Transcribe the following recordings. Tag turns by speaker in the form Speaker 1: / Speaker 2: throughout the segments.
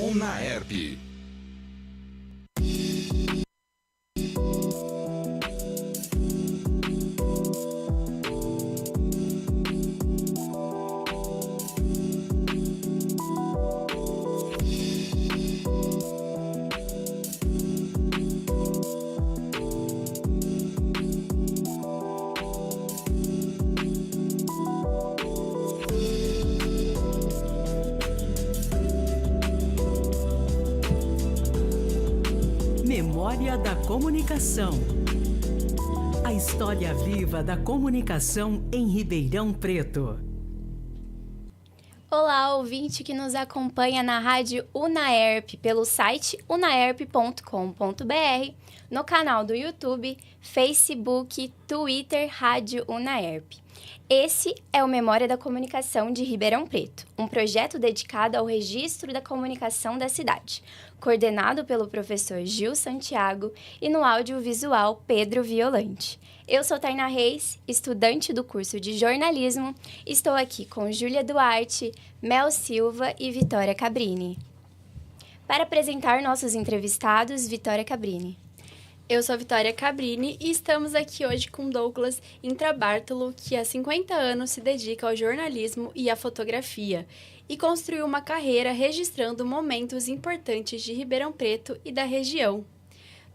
Speaker 1: Unaerp.
Speaker 2: Memória da Comunicação. A história viva da comunicação em Ribeirão Preto.
Speaker 3: Olá, ouvinte que nos acompanha na rádio Unaerp, pelo site unaerp.com.br, no canal do YouTube, Facebook, Twitter, Rádio Unaerp. Esse é o Memória da Comunicação de Ribeirão Preto, um projeto dedicado ao registro da comunicação da cidade, coordenado pelo professor Gil Santiago e no audiovisual Pedro Violante. Eu sou Tainá Reis, estudante do curso de jornalismo. Estou aqui com Júlia Duarte, Mel Silva e Vitória Cabrini. Para apresentar nossos entrevistados, Vitória Cabrini.
Speaker 4: Eu sou a Vitória Cabrini e estamos aqui hoje com Douglas Intrabartolo, que há 50 anos se dedica ao jornalismo e à fotografia e construiu uma carreira registrando momentos importantes de Ribeirão Preto e da região.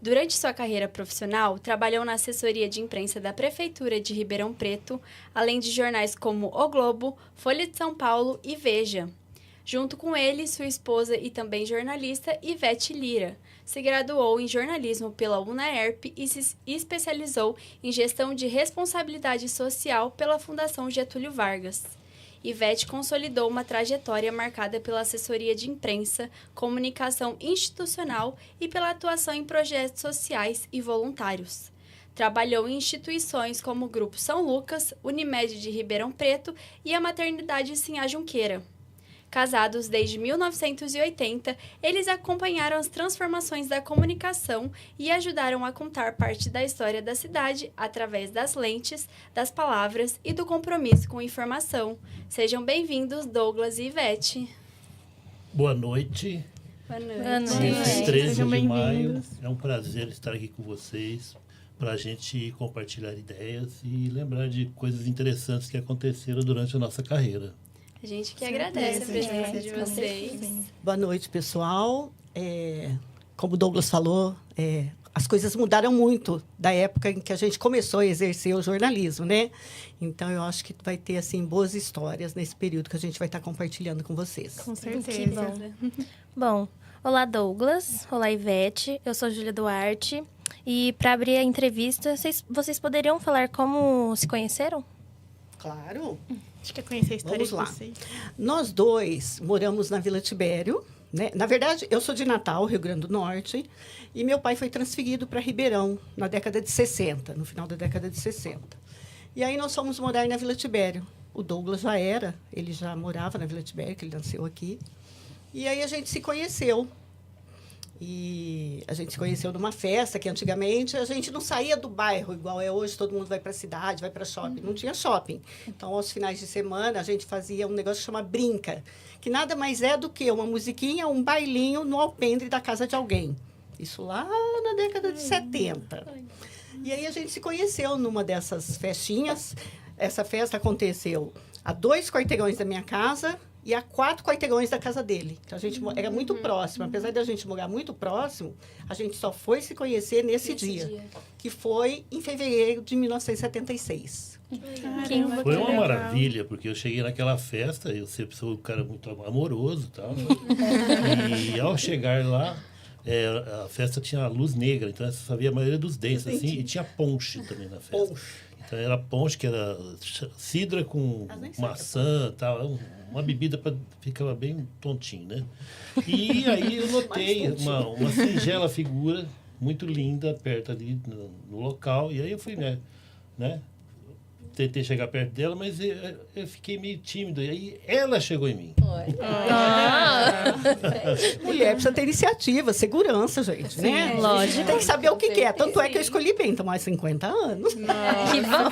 Speaker 4: Durante sua carreira profissional, trabalhou na assessoria de imprensa da Prefeitura de Ribeirão Preto, além de jornais como O Globo, Folha de São Paulo e Veja. Junto com ele, sua esposa e também jornalista, Ivete Lira, se graduou em jornalismo pela Unaerp e se especializou em gestão de responsabilidade social pela Fundação Getúlio Vargas. Ivete consolidou uma trajetória marcada pela assessoria de imprensa, comunicação institucional e pela atuação em projetos sociais e voluntários. Trabalhou em instituições como o Grupo São Lucas, Unimed de Ribeirão Preto e a Maternidade Sinhá Junqueira. Casados desde 1980, eles acompanharam as transformações da comunicação e ajudaram a contar parte da história da cidade através das lentes, das palavras e do compromisso com informação. Sejam bem-vindos, Douglas e Ivete.
Speaker 5: Boa noite.
Speaker 4: Boa noite.
Speaker 3: Boa noite.
Speaker 5: Dia 13 de maio. É um prazer estar aqui com vocês para a gente compartilhar ideias e lembrar de coisas interessantes que aconteceram durante a nossa carreira.
Speaker 4: A gente que agradece a presença de vocês.
Speaker 6: Boa noite, pessoal. Como o Douglas falou, as coisas mudaram muito da época em que a gente começou a exercer o jornalismo, né? Então, eu acho que vai ter, assim, boas histórias nesse período que a gente vai estar compartilhando com vocês.
Speaker 7: Com certeza. Bom, olá, Douglas. Olá, Ivete. Eu sou Júlia Duarte. E, para abrir a entrevista, vocês poderiam falar como se conheceram?
Speaker 6: Claro.
Speaker 7: Acho que eu conheci a história
Speaker 6: Vamos
Speaker 7: de
Speaker 6: lá.
Speaker 7: vocês.
Speaker 6: Nós dois moramos na Vila Tibério, né? Na verdade, eu sou de Natal, Rio Grande do Norte, e meu pai foi transferido para Ribeirão na década de 60, no final da década de 60. E aí nós fomos morar na Vila Tibério. O Douglas ele já morava na Vila Tibério, que ele nasceu aqui. E aí a gente se conheceu. E a gente se conheceu numa festa que antigamente a gente não saía do bairro, igual é hoje, todo mundo vai para a cidade, vai para shopping. Não tinha shopping. Então, aos finais de semana, a gente fazia um negócio que chama Brinca, que nada mais é do que uma musiquinha, um bailinho no alpendre da casa de alguém. Isso lá na década de 70. E aí a gente se conheceu numa dessas festinhas. Essa festa aconteceu a 2 quarteirões da minha casa e a 4 quarteirões da casa dele. Então, a gente era muito próximo. Apesar de a gente morar muito próximo, a gente só foi se conhecer nesse dia, que foi em fevereiro de 1976.
Speaker 5: Foi uma maravilha, porque eu cheguei naquela festa, eu sempre sou um cara muito amoroso e tal. E ao chegar lá, a festa tinha luz negra, então você só via a maioria dos dentes, assim, e tinha ponche também na festa. Então, era ponche, que era cidra com maçã e tal, uma bebida para ficar bem tontinho, né? E aí eu notei uma singela figura muito linda perto ali no local, e aí eu fui, né? Tentei chegar perto dela, mas eu fiquei meio tímido. E aí ela chegou em mim.
Speaker 6: Mulher precisa ter iniciativa, segurança, gente, né?
Speaker 7: Lógico.
Speaker 6: Tem que saber o que é. Tanto é que eu escolhi bem, então mais 50 anos.
Speaker 7: Que bom.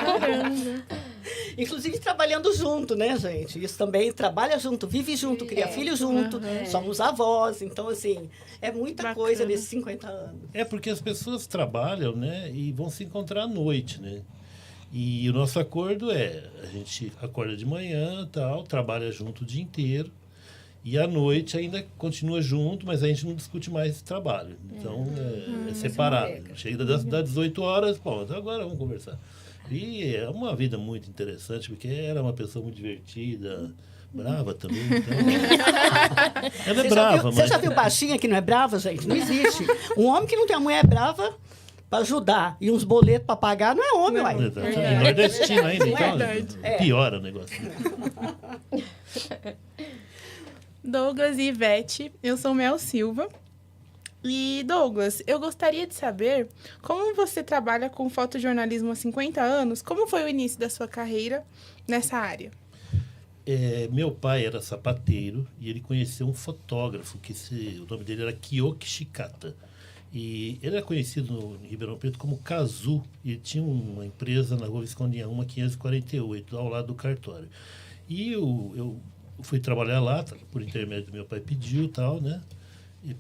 Speaker 6: Inclusive trabalhando junto, né, gente? Isso também trabalha junto, vive junto, cria filho junto, somos avós. Então, assim, é muita coisa nesses 50 anos.
Speaker 5: É porque as pessoas trabalham, né? E vão se encontrar à noite, né? E o nosso acordo é, a gente acorda de manhã, tal, trabalha junto o dia inteiro. E à noite ainda continua junto, mas a gente não discute mais esse trabalho. Então, é separado. Chega das 18 horas, bom, então agora vamos conversar. E é uma vida muito interessante, porque era uma pessoa muito divertida, brava também. Então... Ela é brava, mas...
Speaker 6: Você já viu baixinha que não é brava, gente? Não existe. Um homem que não tem a mulher brava para ajudar e uns boletos para pagar, não é homem, uai.
Speaker 5: E nordestino ainda, então piora o negócio.
Speaker 1: Douglas e Ivete, eu sou Mel Silva. E, Douglas, eu gostaria de saber como você trabalha com fotojornalismo há 50 anos, como foi o início da sua carreira nessa área?
Speaker 5: Meu pai era sapateiro e ele conheceu um fotógrafo, o nome dele era Kiyoki Shikata. E ele era conhecido em Ribeirão Preto como Kazu, e ele tinha uma empresa na Rua Visconde Inhamuma 548, ao lado do cartório. E eu fui trabalhar lá, por intermédio do meu pai pediu e tal, né?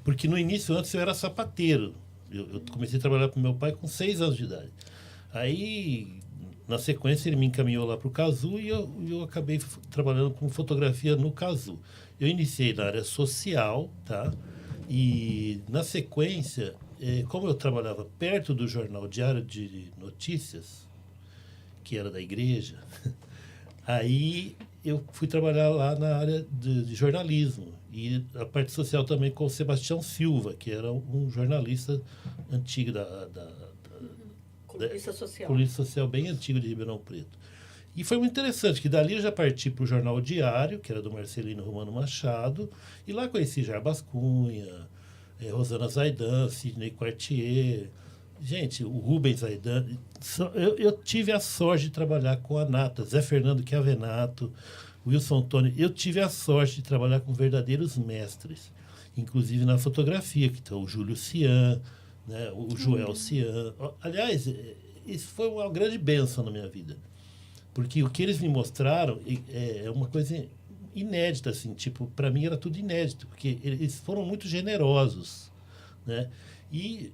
Speaker 5: Porque no início, antes, eu era sapateiro. Eu comecei a trabalhar com meu pai com 6 anos de idade. Aí, na sequência, ele me encaminhou lá para o Cazu e eu acabei trabalhando com fotografia no Cazu. Eu iniciei na área social, tá? E, na sequência, como eu trabalhava perto do jornal Diário de Notícias, que era da igreja, aí eu fui trabalhar lá na área de jornalismo. E a parte social também com o Sebastião Silva, que era um jornalista antigo
Speaker 6: Colunista social.
Speaker 5: Colunista social bem antigo de Ribeirão Preto. E foi muito interessante, que dali eu já parti para o Jornal Diário, que era do Marcelino Romano Machado, e lá conheci Jarbas Cunha, Rosana Zaidan, Sidney Quartier, gente, o Rubens Zaidan. Eu tive a sorte de trabalhar com a Nata, Zé Fernando Chiavenato, Wilson Tony. Eu tive a sorte de trabalhar com verdadeiros mestres, inclusive na fotografia, que está o Júlio Cian, né, o Joel Cian. Aliás, isso foi uma grande bênção na minha vida, porque o que eles me mostraram é uma coisa inédita, assim, tipo, para mim era tudo inédito, porque eles foram muito generosos, né? E,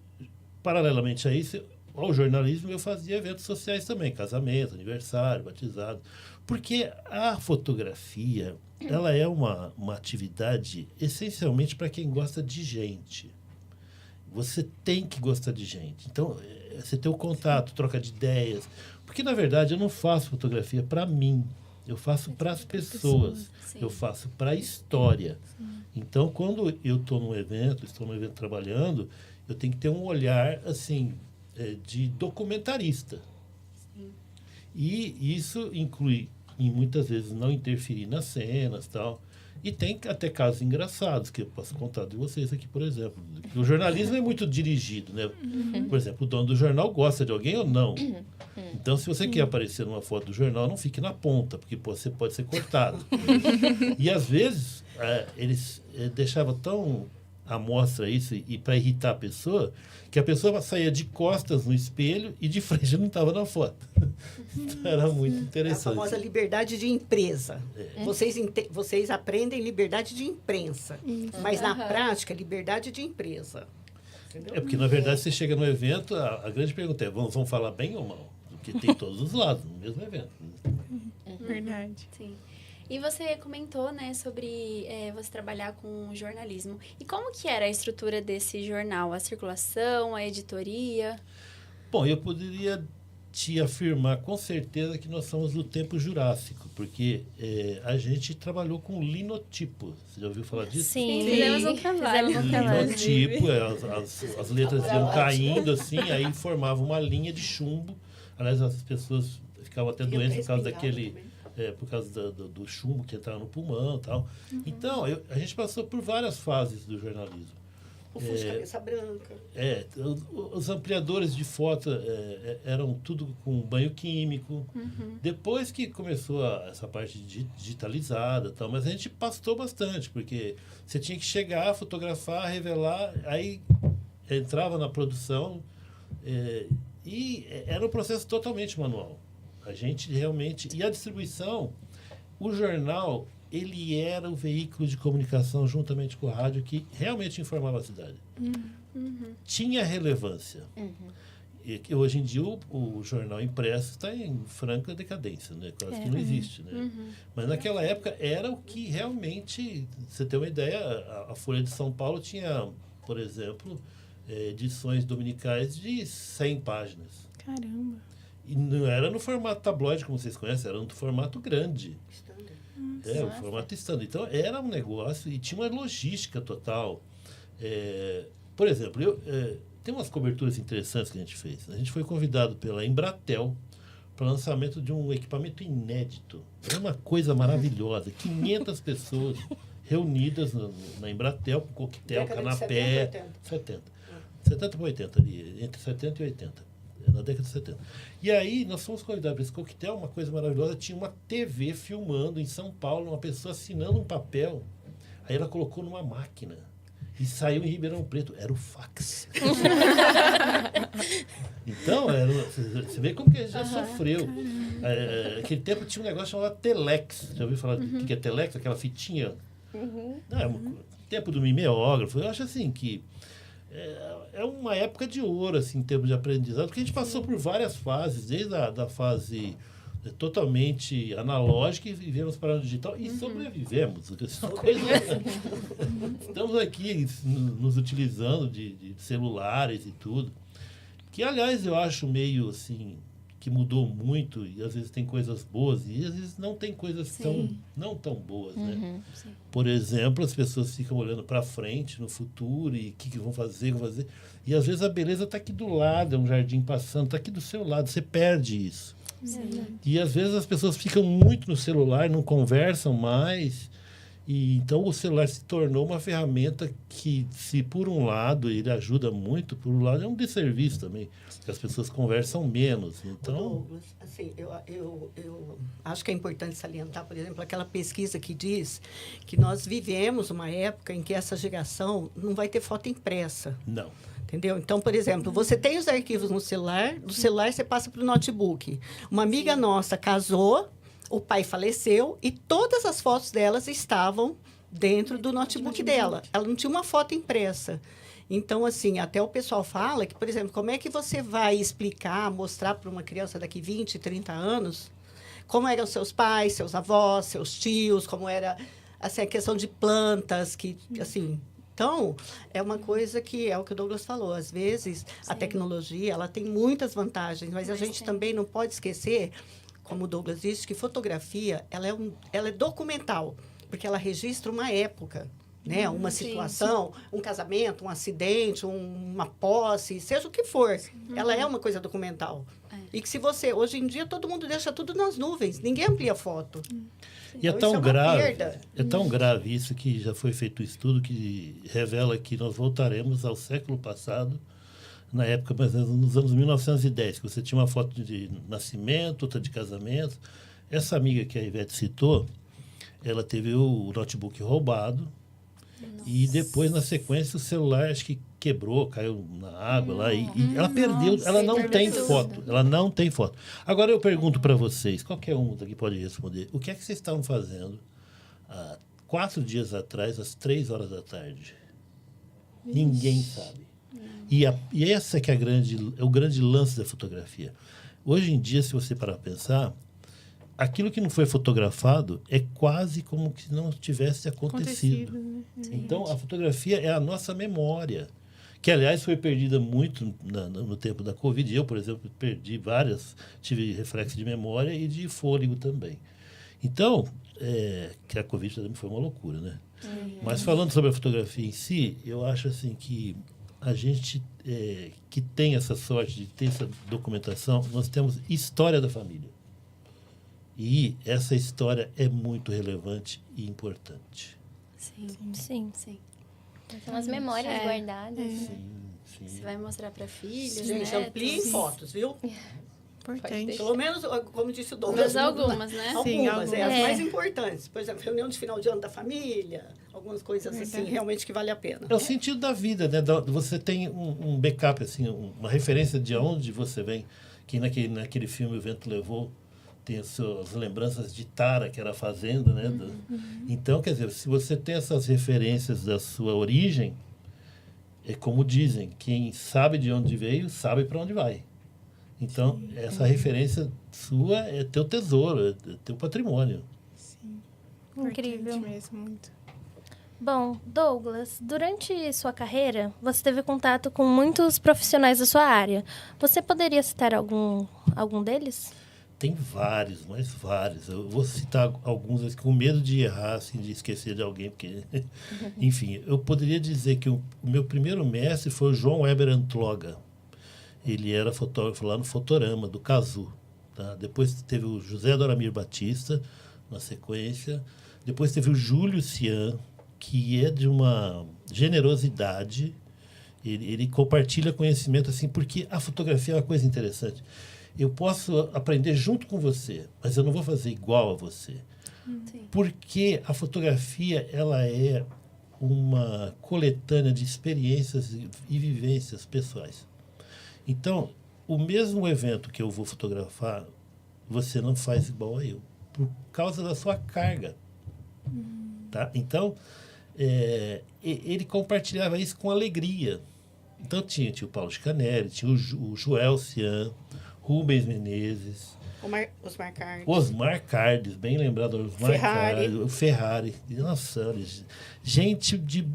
Speaker 5: paralelamente a isso, ao jornalismo, eu fazia eventos sociais também, casamento, aniversário, batizado, porque a fotografia, ela é uma atividade essencialmente para quem gosta de gente. Você tem que gostar de gente. Então, você tem o contato, troca de ideias. Porque, na verdade, eu não faço fotografia para mim. Eu faço para as pessoas. Eu faço para a história. Então, quando eu estou num evento trabalhando, eu tenho que ter um olhar, assim, de documentarista. E isso inclui, em muitas vezes, não interferir nas cenas e tal. E tem até casos engraçados, que eu posso contar de vocês aqui, por exemplo. O jornalismo é muito dirigido, né? Por exemplo, o dono do jornal gosta de alguém ou não. Então, se você quer aparecer numa foto do jornal, não fique na ponta, porque você pode ser cortado. E, às vezes, eles deixavam tão à mostra isso, e para irritar a pessoa, que a pessoa saía de costas no espelho e de frente não estava na foto. Então, era muito interessante.
Speaker 6: A famosa liberdade de empresa. Vocês aprendem liberdade de imprensa, mas na prática, liberdade de empresa. Entendeu?
Speaker 5: Porque, na verdade, você chega no evento, a grande pergunta é, vão falar bem ou mal? Porque tem todos os lados no mesmo evento.
Speaker 1: Verdade.
Speaker 4: Sim. E você comentou, né, sobre você trabalhar com jornalismo. E como que era a estrutura desse jornal? A circulação, a editoria?
Speaker 5: Bom, eu poderia te afirmar com certeza que nós somos do tempo jurássico, porque a gente trabalhou com linotipo. Você já ouviu falar disso?
Speaker 7: Sim,
Speaker 4: fizemos um trabalho.
Speaker 5: Linotipo, as letras iam caindo assim, aí formava uma linha de chumbo. Aliás, as pessoas ficavam até doentes por causa daquele... por causa do chumbo que entrava no pulmão e tal. Então, a gente passou por várias fases do jornalismo.
Speaker 6: O Fusca cabeça branca.
Speaker 5: Os ampliadores de foto eram tudo com banho químico. Depois que começou essa parte digitalizada e tal, mas a gente pastou bastante, porque você tinha que chegar, fotografar, revelar, aí entrava na produção, e era um processo totalmente manual. A gente realmente... E a distribuição, o jornal, ele era o veículo de comunicação juntamente com o rádio que realmente informava a cidade. Tinha relevância. E que hoje em dia o jornal impresso está em franca decadência, né? Quase que não existe, né? Mas naquela época era o que realmente, você tem uma ideia, a Folha de São Paulo tinha, por exemplo, edições dominicais de 100 páginas.
Speaker 1: Caramba.
Speaker 5: E não era no formato tabloide, como vocês conhecem, era no formato grande. O formato standard. Então, era um negócio e tinha uma logística total. Por exemplo, tem umas coberturas interessantes que a gente fez. A gente foi convidado pela Embratel para o lançamento de um equipamento inédito. Era uma coisa maravilhosa. 500 pessoas reunidas na Embratel, com coquetel, canapé. 70 para 80 ali, entre 70 e 80. Na década de 70. E aí, nós fomos convidados para esse coquetel, uma coisa maravilhosa. Tinha uma TV filmando em São Paulo, uma pessoa assinando um papel. Aí ela colocou numa máquina. E saiu em Ribeirão Preto. Era o fax. Então, você vê como que a gente já sofreu. Aquele tempo tinha um negócio chamado Telex. Já ouviu falar do que é Telex? Aquela fitinha. Tempo do mimeógrafo. Eu acho assim que é uma época de ouro, assim, em termos de aprendizado, porque a gente passou por várias fases, desde da fase totalmente analógica e viemos para o digital e sobrevivemos. Estamos aqui nos utilizando de celulares e tudo, que, aliás, eu acho meio assim, que mudou muito e às vezes tem coisas boas e às vezes não tem coisas não tão boas, né? Por exemplo, as pessoas ficam olhando para frente, no futuro, e o que vão fazer, e às vezes a beleza está aqui do lado, é um jardim passando, está aqui do seu lado, você perde isso. E às vezes as pessoas ficam muito no celular, não conversam mais, e então o celular se tornou uma ferramenta que, se por um lado ele ajuda muito, por um lado é um desserviço também, porque as pessoas conversam menos. Então,
Speaker 6: Douglas, assim, eu acho que é importante salientar, por exemplo, aquela pesquisa que diz que nós vivemos uma época em que essa geração não vai ter foto impressa.
Speaker 5: não.
Speaker 6: Entendeu? Então, por exemplo, você tem os arquivos no celular, do celular você passa para o notebook. Uma amiga nossa casou, o pai faleceu e todas as fotos delas estavam dentro do notebook dela. Ela não tinha uma foto impressa. Então, assim, até o pessoal fala que, por exemplo, como é que você vai explicar, mostrar para uma criança daqui 20, 30 anos como eram seus pais, seus avós, seus tios, como era, assim, a questão de plantas, que, assim... Então, é uma coisa que é o que o Douglas falou. Às vezes, a tecnologia ela tem muitas vantagens, mas a gente também não pode esquecer, como o Douglas disse, que fotografia ela é documental, porque ela registra uma época, né? Uma situação, um casamento, um acidente, uma posse, seja o que for. Ela é uma coisa documental. E que se você... Hoje em dia, todo mundo deixa tudo nas nuvens. Ninguém amplia foto.
Speaker 5: E é
Speaker 6: então,
Speaker 5: tão grave, é tão grave isso que já foi feito um estudo que revela que nós voltaremos ao século passado, na época, mais ou menos, nos anos 1910, que você tinha uma foto de nascimento, outra de casamento. Essa amiga que a Ivete citou, ela teve o notebook roubado. E depois, na sequência, o celular acho que quebrou, caiu na água lá e ela perdeu. Ela não tem foto. Ela não tem foto. Agora eu pergunto para vocês, qualquer um daqui pode responder, o que é que vocês estavam fazendo há 4 dias atrás, às 3 horas da tarde? Ninguém sabe. E essa que é o grande lance da fotografia. Hoje em dia, se você parar para pensar, aquilo que não foi fotografado é quase como se não tivesse acontecido.
Speaker 1: Né?
Speaker 5: Então, a fotografia é a nossa memória, que, aliás, foi perdida muito no tempo da Covid. Eu, por exemplo, perdi várias, tive reflexo de memória e de fôlego também. Então, que a Covid também foi uma loucura, né? Mas falando sobre a fotografia em si, eu acho assim que a gente que tem essa sorte de ter essa documentação, nós temos história da família. E essa história é muito relevante e importante.
Speaker 3: Sim. São as memórias guardadas.
Speaker 5: Sim.
Speaker 4: Você vai mostrar para filhos,
Speaker 6: Gente, ampliem fotos, viu?
Speaker 1: Importante.
Speaker 6: Pelo menos, como disse o Douglas.
Speaker 4: Mas algumas, né?
Speaker 1: Sim,
Speaker 6: Algumas, as
Speaker 7: algumas.
Speaker 6: mais importantes. Por exemplo, reunião de final de ano da família, algumas coisas assim, realmente que vale a pena.
Speaker 5: É o sentido da vida, né? Você tem um backup, assim, uma referência de onde você vem, que naquele filme O Vento Levou, tem as suas lembranças de Tara, que era a fazenda, né? Então, quer dizer, se você tem essas referências da sua origem, é como dizem, quem sabe de onde veio, sabe para onde vai. Então, essa referência sua é teu tesouro, é teu patrimônio.
Speaker 1: Sim.
Speaker 7: Incrível.
Speaker 1: Importante mesmo, muito.
Speaker 7: Bom, Douglas, durante sua carreira, você teve contato com muitos profissionais da sua área. Você poderia citar algum deles?
Speaker 5: Tem vários, mas vários. Eu vou citar alguns assim, com medo de errar, assim, de esquecer de alguém, porque... Enfim, eu poderia dizer que o meu primeiro mestre foi o João Weber Antloga. Ele era fotógrafo lá no Fotorama, do Cazu. Tá? Depois teve o José Doramir Batista, na sequência. Depois teve o Júlio Cian, que é de uma generosidade. Ele compartilha conhecimento, assim, porque a fotografia é uma coisa interessante. Eu posso aprender junto com você, mas eu não vou fazer igual a você.
Speaker 4: Sim.
Speaker 5: Porque a fotografia, ela é uma coletânea de experiências e vivências pessoais. Então, o mesmo evento que eu vou fotografar, você não faz igual a eu, por causa da sua carga. Tá? Então, ele compartilhava isso com alegria. Então, tinha o Paulo Scanelli, tinha o Joel Cian, Rubens Menezes,
Speaker 6: Osmar Cardes.
Speaker 5: Osmar Cardes, bem lembrado, Osmar
Speaker 6: Ferrari.
Speaker 5: Cardes, o Ferrari. Nossa, gente de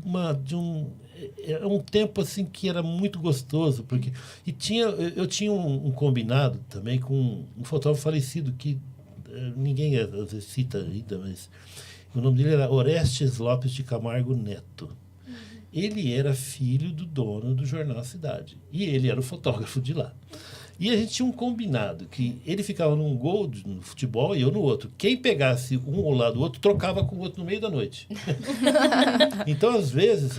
Speaker 5: um tempo assim que era muito gostoso, porque eu tinha um combinado também com um fotógrafo falecido que ninguém às vezes cita ainda, mas o nome dele era Orestes Lopes de Camargo Neto. Ele era filho do dono do jornal Cidade e ele era o fotógrafo de lá. E a gente tinha um combinado, que ele ficava num gol no futebol e eu no outro. Quem pegasse um ao lado do outro, trocava com o outro no meio da noite. Então, às vezes,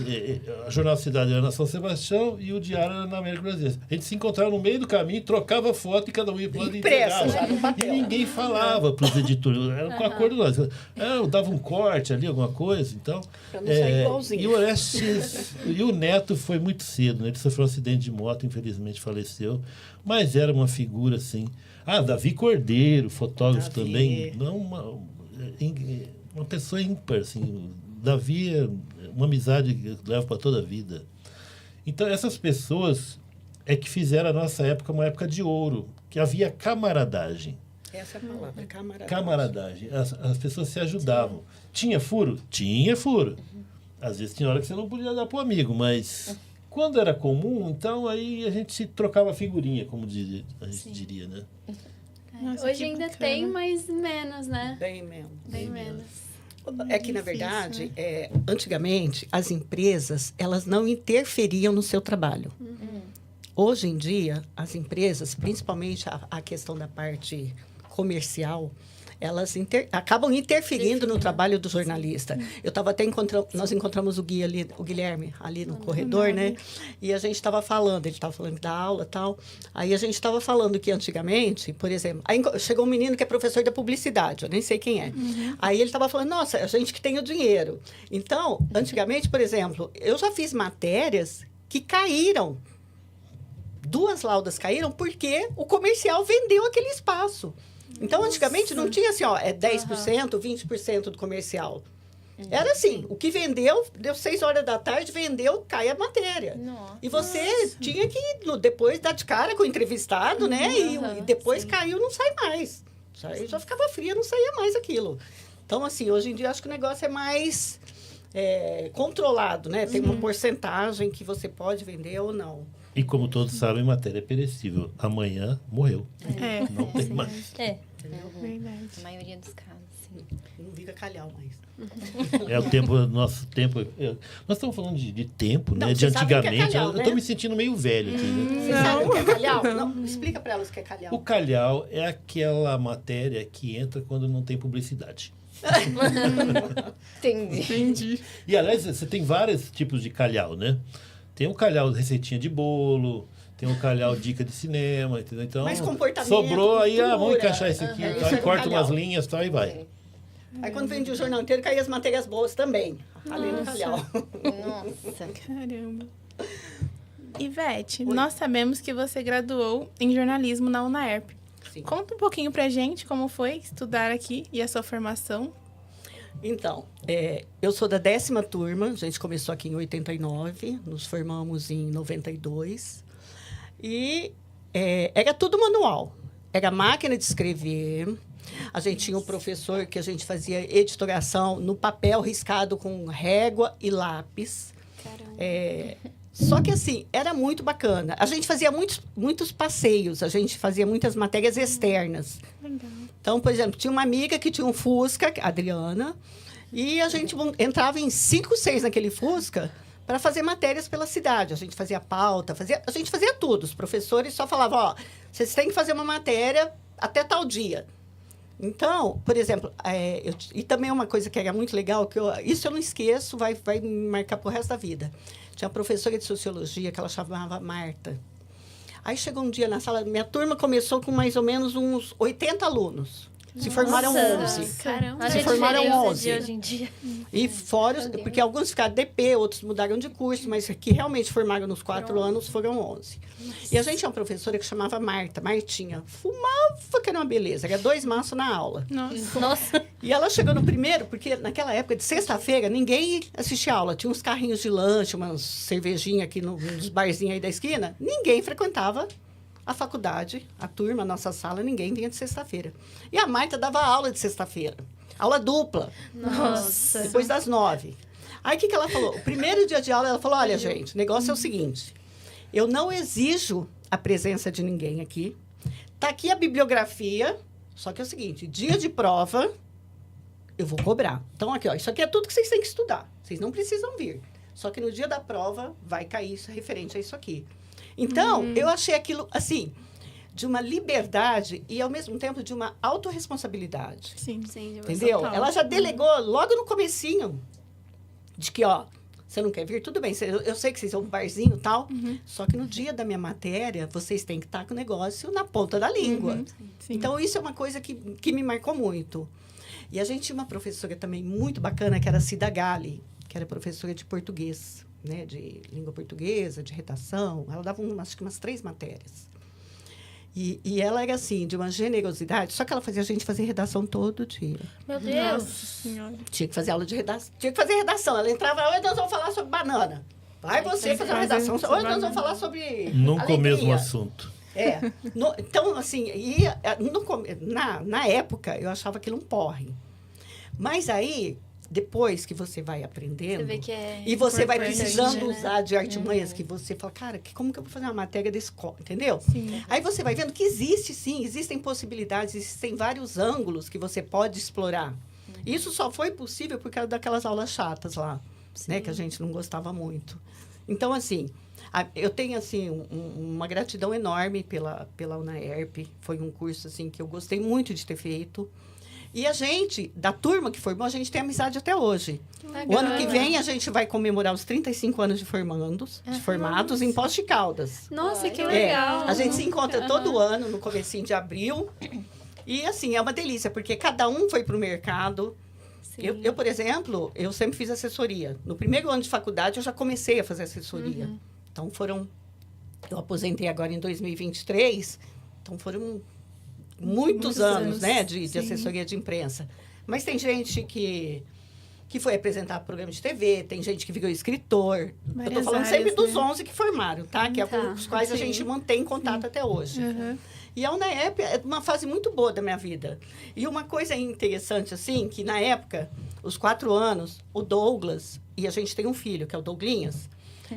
Speaker 5: a Jornal Cidade era na São Sebastião e o Diário era na América Brasileira. A gente se encontrava no meio do caminho, trocava foto e cada um ia para o lado e entregava.
Speaker 6: já não
Speaker 5: E
Speaker 6: bateu.
Speaker 5: ninguém falava para os editores. Era com acordo lá. Eu dava um corte ali, alguma coisa. Então,
Speaker 6: Pra não sair igualzinho.
Speaker 5: e o Orestes, e o Neto foi muito cedo, né? Ele sofreu um acidente de moto, infelizmente faleceu. Mas era uma figura assim. Davi Cordeiro, fotógrafo
Speaker 6: Davi.
Speaker 5: também. Não, uma pessoa ímpar, assim. Davi é uma amizade que leva para toda a vida. Então, essas pessoas é que fizeram a nossa época uma época de ouro, que havia camaradagem.
Speaker 6: Essa é a palavra, camaradagem.
Speaker 5: Camaradagem. As pessoas se ajudavam. Tinha furo? Tinha furo. Às vezes tinha hora que você não podia dar para o amigo, mas quando era comum, então aí a gente se trocava figurinha, como a gente diria, né?
Speaker 1: Nossa,
Speaker 4: Hoje
Speaker 1: que
Speaker 4: ainda
Speaker 1: bacana.
Speaker 4: tem, mas menos, né?
Speaker 6: Bem mesmo.
Speaker 4: Bem menos.
Speaker 6: É que, na
Speaker 1: Difícil,
Speaker 6: verdade, antigamente, as empresas, elas não interferiam no seu trabalho. Hoje em dia, as empresas, principalmente a questão da parte comercial, elas acabam interferindo no trabalho do jornalista. Eu estava até nós encontramos o Guilherme ali no corredor, né? E a gente estava falando, ele estava falando da aula e tal. Aí a gente estava falando que antigamente, por exemplo, aí chegou um menino que é professor da publicidade, eu nem sei quem é. Aí ele estava falando, nossa, a gente que tem o dinheiro. Então, antigamente, por exemplo, eu já fiz matérias que caíram. 2 laudas caíram porque o comercial vendeu aquele espaço. Então, antigamente, não tinha assim, 10%, 20% do comercial. Era assim, o que vendeu, deu 6 horas da tarde, vendeu, cai a matéria.
Speaker 3: Nossa.
Speaker 6: E você tinha que, depois, dar de cara com o entrevistado, né? E depois caiu, não sai mais. Aí já ficava fria, não saía mais aquilo. Então, assim, hoje em dia, acho que o negócio é mais controlado, né? Tem uma porcentagem que você pode vender ou não.
Speaker 5: E como todos sabem, matéria é perecível. Amanhã morreu. Não tem mais.
Speaker 1: Verdade.
Speaker 3: Na maioria dos casos, sim.
Speaker 6: Não vira calhau mais.
Speaker 5: É o tempo, nosso tempo. Nós estamos falando de tempo,
Speaker 6: Não,
Speaker 5: né? De
Speaker 6: você sabe o que é
Speaker 5: antigamente.
Speaker 6: calhau,
Speaker 5: Eu
Speaker 6: né?
Speaker 5: estou me sentindo meio velho aqui, né?
Speaker 6: Você sabe o que é calhau? Não, explica para elas o que é calhau.
Speaker 5: O calhau é aquela matéria que entra quando não tem publicidade.
Speaker 3: Entendi.
Speaker 1: Entendi.
Speaker 5: E, aliás, você tem vários tipos de calhau, né? Tem o calhau receitinha de bolo, tem o calhau dica de cinema, entendeu? Então,
Speaker 6: Mas comportamento,
Speaker 5: sobrou, aí
Speaker 6: cultura,
Speaker 5: vamos encaixar esse aqui,
Speaker 6: isso
Speaker 5: tal,
Speaker 6: é
Speaker 5: e
Speaker 6: do
Speaker 5: corta
Speaker 6: calhau.
Speaker 5: umas linhas tal, e vai.
Speaker 6: Aí quando vendia o jornal inteiro, caía as matérias boas também. Além do calhau.
Speaker 3: Nossa.
Speaker 1: Caramba. Ivete, nós sabemos que você graduou em jornalismo na UNAERP.
Speaker 6: sim.
Speaker 1: Conta um pouquinho pra gente como foi estudar aqui e a sua formação.
Speaker 6: Então, eu sou da 10ª turma, a gente começou aqui em 89, nos formamos em 92. E era tudo manual. Era máquina de escrever. A gente tinha um professor que a gente fazia editoração no papel riscado com régua e lápis. Só que, assim, era muito bacana. A gente fazia muitos passeios, a gente fazia muitas matérias externas.
Speaker 1: Legal.
Speaker 6: Então, por exemplo, tinha uma amiga que tinha um Fusca, a Adriana, e a gente entrava em 5, 6 naquele Fusca para fazer matérias pela cidade. A gente fazia pauta, a gente fazia tudo. Os professores só falavam, ó, vocês têm que fazer uma matéria até tal dia. Então, por exemplo, e também uma coisa que era muito legal, isso eu não esqueço, vai me marcar pro resto da vida. Tinha uma professora de sociologia que ela chamava Marta. Aí chegou um dia na sala, minha turma começou com mais ou menos uns 80 alunos. Se formaram 11.
Speaker 4: Caramba.
Speaker 6: Se formaram
Speaker 7: diferença
Speaker 6: 11.
Speaker 7: de hoje em dia.
Speaker 6: E fora, porque alguns ficaram DP, outros mudaram de curso, mas que realmente formaram nos 4 anos foram 11. E a gente tinha uma professora que chamava Martinha. Fumava, que era uma beleza. Era 2 maços na aula.
Speaker 7: Nossa.
Speaker 6: E ela chegou no primeiro, porque naquela época de sexta-feira, ninguém assistia aula. Tinha uns carrinhos de lanche, umas cervejinhas aqui nos barzinhos aí da esquina. Ninguém frequentava a faculdade, a turma, a nossa sala, ninguém vinha de sexta-feira. E a Marta dava aula de sexta-feira. Aula dupla.
Speaker 7: Nossa.
Speaker 6: Depois das 9. Aí, o que ela falou? O primeiro dia de aula, ela falou, olha, gente, o negócio é o seguinte. Eu não exijo a presença de ninguém aqui. Tá aqui a bibliografia, só que é o seguinte, dia de prova, eu vou cobrar. Então, aqui, ó, isso aqui é tudo que vocês têm que estudar. Vocês não precisam vir. Só que no dia da prova, vai cair isso referente a isso aqui. Então, eu achei aquilo, assim, de uma liberdade e, ao mesmo tempo, de uma autorresponsabilidade.
Speaker 1: Sim.
Speaker 4: Sim,
Speaker 6: Entendeu?
Speaker 1: Total.
Speaker 6: Ela já delegou logo no comecinho de que, ó, você não quer vir? Tudo bem, eu sei que vocês são um barzinho e tal, só que no dia da minha matéria, vocês têm que estar com o negócio na ponta da língua.
Speaker 1: Sim.
Speaker 6: Então, isso é uma coisa que me marcou muito. E a gente tinha uma professora também muito bacana, que era a Cida Galli, que era professora de português, né, de língua portuguesa, de redação. Ela dava acho que umas 3 matérias. E ela era, assim, de uma generosidade, só que ela fazia a gente fazer redação todo dia.
Speaker 7: Meu Deus.
Speaker 1: Nossa Senhora.
Speaker 6: Tinha que fazer aula de redação. Tinha que fazer redação. Ela entrava, hoje nós vamos falar sobre banana. Vai você fazer uma redação. Hoje nós vamos falar sobre
Speaker 5: Nunca o mesmo
Speaker 6: alegria.
Speaker 5: assunto.
Speaker 6: Então, assim, na época, eu achava aquilo um porre. Mas aí, depois que você vai aprendendo...
Speaker 4: Você vê que é
Speaker 6: e você vai
Speaker 4: importante,
Speaker 6: precisando
Speaker 4: né?
Speaker 6: usar de artimanhas que você fala, cara, como que eu vou fazer uma matéria desse... Entendeu?
Speaker 1: Sim.
Speaker 6: Aí você vai vendo que existe, sim, existem possibilidades, existem vários ângulos que você pode explorar. Isso só foi possível por causa daquelas aulas chatas lá, né? Que a gente não gostava muito. Então, assim, eu tenho, assim, uma gratidão enorme pela UNAERP. Foi um curso, assim, que eu gostei muito de ter feito. E a gente, da turma que formou, a gente tem amizade até hoje. O ano que vem, a gente vai comemorar os 35 anos de formados em Poços de Caldas.
Speaker 4: Nossa, que
Speaker 6: É,
Speaker 4: legal.
Speaker 6: a gente se encontra todo ano, no comecinho de abril. E, assim, é uma delícia, porque cada um foi para o mercado. Eu, por exemplo, eu sempre fiz assessoria. No primeiro ano de faculdade, eu já comecei a fazer assessoria. Então, eu aposentei agora em 2023. Então, foram muitos anos, né, de assessoria de imprensa. Mas tem gente que foi apresentar programa de TV, tem gente que virou escritor. Eu
Speaker 1: Várias
Speaker 6: estou falando
Speaker 1: áreas,
Speaker 6: sempre dos
Speaker 1: né?
Speaker 6: 11 que formaram, tá? Que é com os quais a
Speaker 1: Sim.
Speaker 6: gente mantém contato até hoje. E a UNAERP é uma fase muito boa da minha vida. E uma coisa interessante, assim, que na época, os 4 anos, o Douglas, e a gente tem um filho, que é o Douglinhas,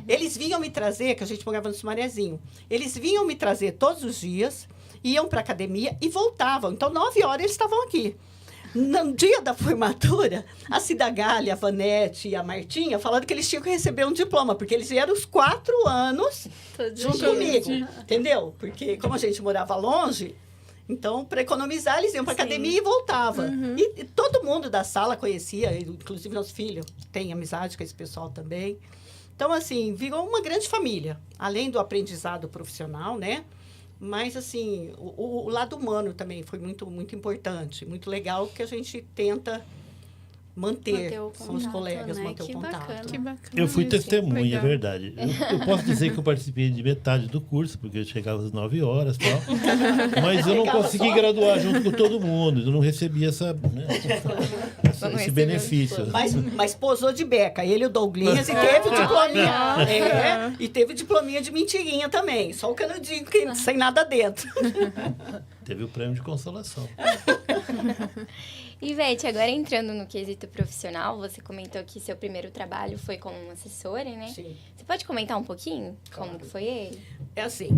Speaker 6: eles vinham me trazer, que a gente morava no Sumarezinho, eles vinham me trazer todos os dias, iam para a academia e voltavam. Então, 9 horas eles estavam aqui. No dia da formatura, a Cida Galli, a Vanete e a Martinha falaram que eles tinham que receber um diploma, porque eles vieram os 4 anos junto comigo, entendeu? Porque como a gente morava longe, então, para economizar, eles iam para a academia e voltavam. E todo mundo da sala conhecia, inclusive nosso filho tem amizade com esse pessoal também. Então, assim, virou uma grande família, além do aprendizado profissional, né? Mas, assim, o lado humano também foi muito, muito importante. Muito legal que a gente tenta manter,
Speaker 4: Manter o
Speaker 6: são os
Speaker 4: contato,
Speaker 6: colegas,
Speaker 4: né?
Speaker 6: manter
Speaker 4: Que
Speaker 6: o contato.
Speaker 4: bacana.
Speaker 1: Que bacana.
Speaker 5: Eu fui
Speaker 1: isso.
Speaker 5: testemunha, é
Speaker 1: Legal.
Speaker 5: verdade. Eu posso dizer que eu participei de metade do curso, porque eu chegava às 9 horas e tal. Mas eu não
Speaker 6: Pegava
Speaker 5: consegui
Speaker 6: só.
Speaker 5: graduar junto com todo mundo. Eu não recebi esse benefício.
Speaker 6: Mas posou de beca, ele e o Douglinhas, e teve diplominha. E teve diplominha de mentirinha também. Só o canudinho, sem nada dentro.
Speaker 5: Teve o prêmio de consolação.
Speaker 3: Ivete, agora entrando no quesito profissional, você comentou que seu primeiro trabalho foi como assessora, né?
Speaker 6: Sim.
Speaker 3: Você pode comentar um pouquinho como
Speaker 6: Claro.
Speaker 3: que foi ele?
Speaker 6: É assim,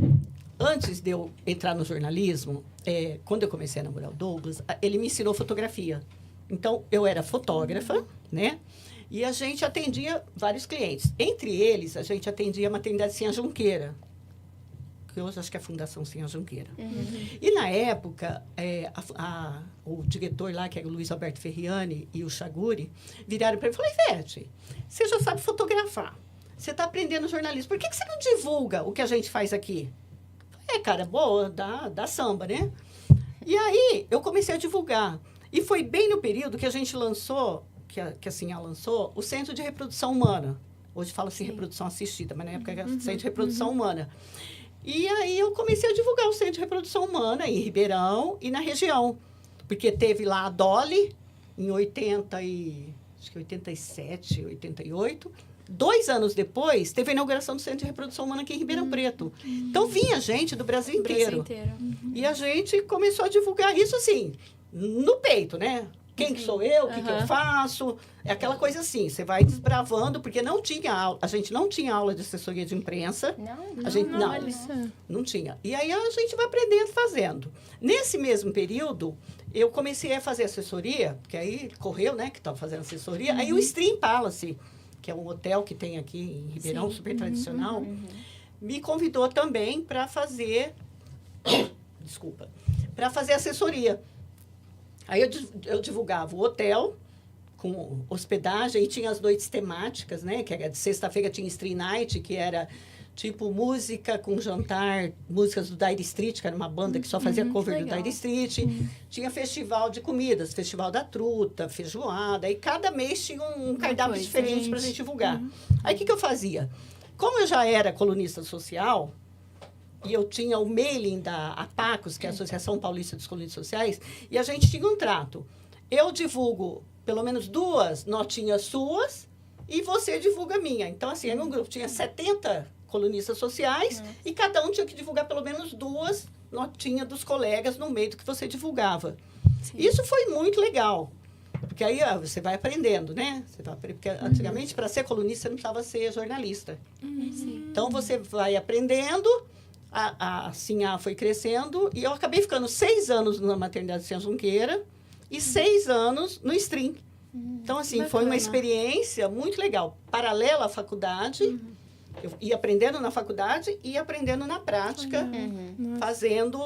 Speaker 6: antes de eu entrar no jornalismo, quando eu comecei a namorar o Douglas, ele me ensinou fotografia. Então, eu era fotógrafa, né? E a gente atendia vários clientes. Entre eles, a gente atendia a maternidade Sinha Junqueira, que hoje acho que é a Fundação Sinha Junqueira. E, na época, o diretor lá, que era o Luiz Alberto Ferriani, e o Chaguri, viraram para mim e falaram: Ivete, você já sabe fotografar, você está aprendendo jornalismo, por que você não divulga o que a gente faz aqui? Cara, boa, dá samba, né? E aí, eu comecei a divulgar. E foi bem no período que a gente lançou, que a Sinha lançou, o Centro de Reprodução Humana. Hoje fala-se reprodução assistida, mas na época era Centro de Reprodução Humana. E aí, eu comecei a divulgar o Centro de Reprodução Humana em Ribeirão e na região. Porque teve lá a Dolly, em 87, 88. 2 anos depois, teve a inauguração do Centro de Reprodução Humana aqui em Ribeirão Preto. Então, vinha gente do Brasil inteiro. E a gente começou a divulgar isso, assim, no peito, né? Quem que sou eu? O que eu faço? É aquela coisa assim, você vai desbravando, porque não tinha aula, a gente não tinha aula de assessoria de imprensa.
Speaker 3: Não?
Speaker 6: A gente, não tinha. E aí, a gente vai aprendendo fazendo. Nesse mesmo período, eu comecei a fazer assessoria, que aí correu, né, que estava fazendo assessoria. Aí, o Stream Palace, que é um hotel que tem aqui em Ribeirão, super tradicional, me convidou também para fazer... para fazer assessoria. Aí eu divulgava o hotel com hospedagem e tinha as noites temáticas, né? Que era de sexta-feira tinha Stream Night, que era tipo música com jantar, músicas do Dire Street, que era uma banda que só fazia cover do Dire Street. Tinha festival de comidas, festival da truta, feijoada. E cada mês tinha um cardápio diferente para a gente divulgar. Aí, o que eu fazia? Como eu já era colunista social... E eu tinha o mailing da APACOS, que é a Associação Paulista dos Colunistas Sociais, e a gente tinha um trato. Eu divulgo pelo menos 2 notinhas suas e você divulga a minha. Então, assim, era um grupo, tinha 70 colunistas sociais e cada um tinha que divulgar pelo menos 2 notinhas dos colegas no meio do que você divulgava. Isso foi muito legal. Porque aí você vai aprendendo, né? Porque antigamente, para ser colunista, você não precisava ser jornalista. Então, você vai aprendendo... A Sinha foi crescendo e eu acabei ficando 6 anos na maternidade Sinha Junqueira e 6 anos no Stream. Então, assim, foi uma experiência muito legal. Paralela à faculdade, eu ia aprendendo na faculdade e aprendendo na prática, fazendo...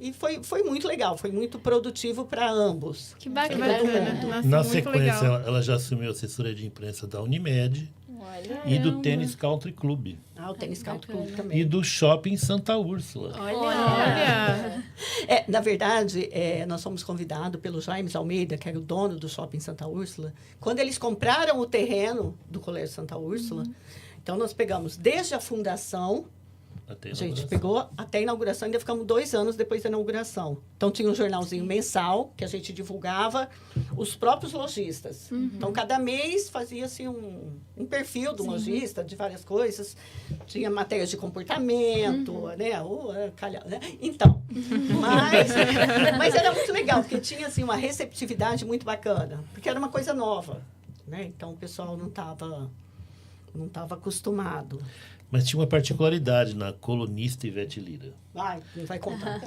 Speaker 6: E foi muito legal, foi muito produtivo para ambos.
Speaker 4: Que bacana.
Speaker 1: Nossa,
Speaker 5: Na
Speaker 1: muito
Speaker 5: sequência,
Speaker 1: legal.
Speaker 5: ela já assumiu a assessoria de imprensa da Unimed
Speaker 3: Olha.
Speaker 5: e do Tênis Country Club.
Speaker 6: O Tênis Country Club também.
Speaker 5: E do Shopping Santa Úrsula.
Speaker 1: Olha!
Speaker 6: Na verdade, nós fomos convidados pelo Jaime Almeida, que era o dono do Shopping Santa Úrsula, quando eles compraram o terreno do Colégio Santa Úrsula. Então, nós pegamos desde a fundação,
Speaker 5: Até a
Speaker 6: a gente
Speaker 5: inauguração.
Speaker 6: pegou até a inauguração, ainda ficamos 2 anos depois da inauguração. Então, tinha um jornalzinho mensal, que a gente divulgava os próprios lojistas. Então, cada mês fazia-se um perfil do lojista, de várias coisas. Tinha matérias de comportamento, né? Então, mas era muito legal, porque tinha, assim, uma receptividade muito bacana, porque era uma coisa nova, né? Então, o pessoal não estava acostumado.
Speaker 5: Mas tinha uma particularidade na colunista Ivete Lira.
Speaker 6: Não vai contar.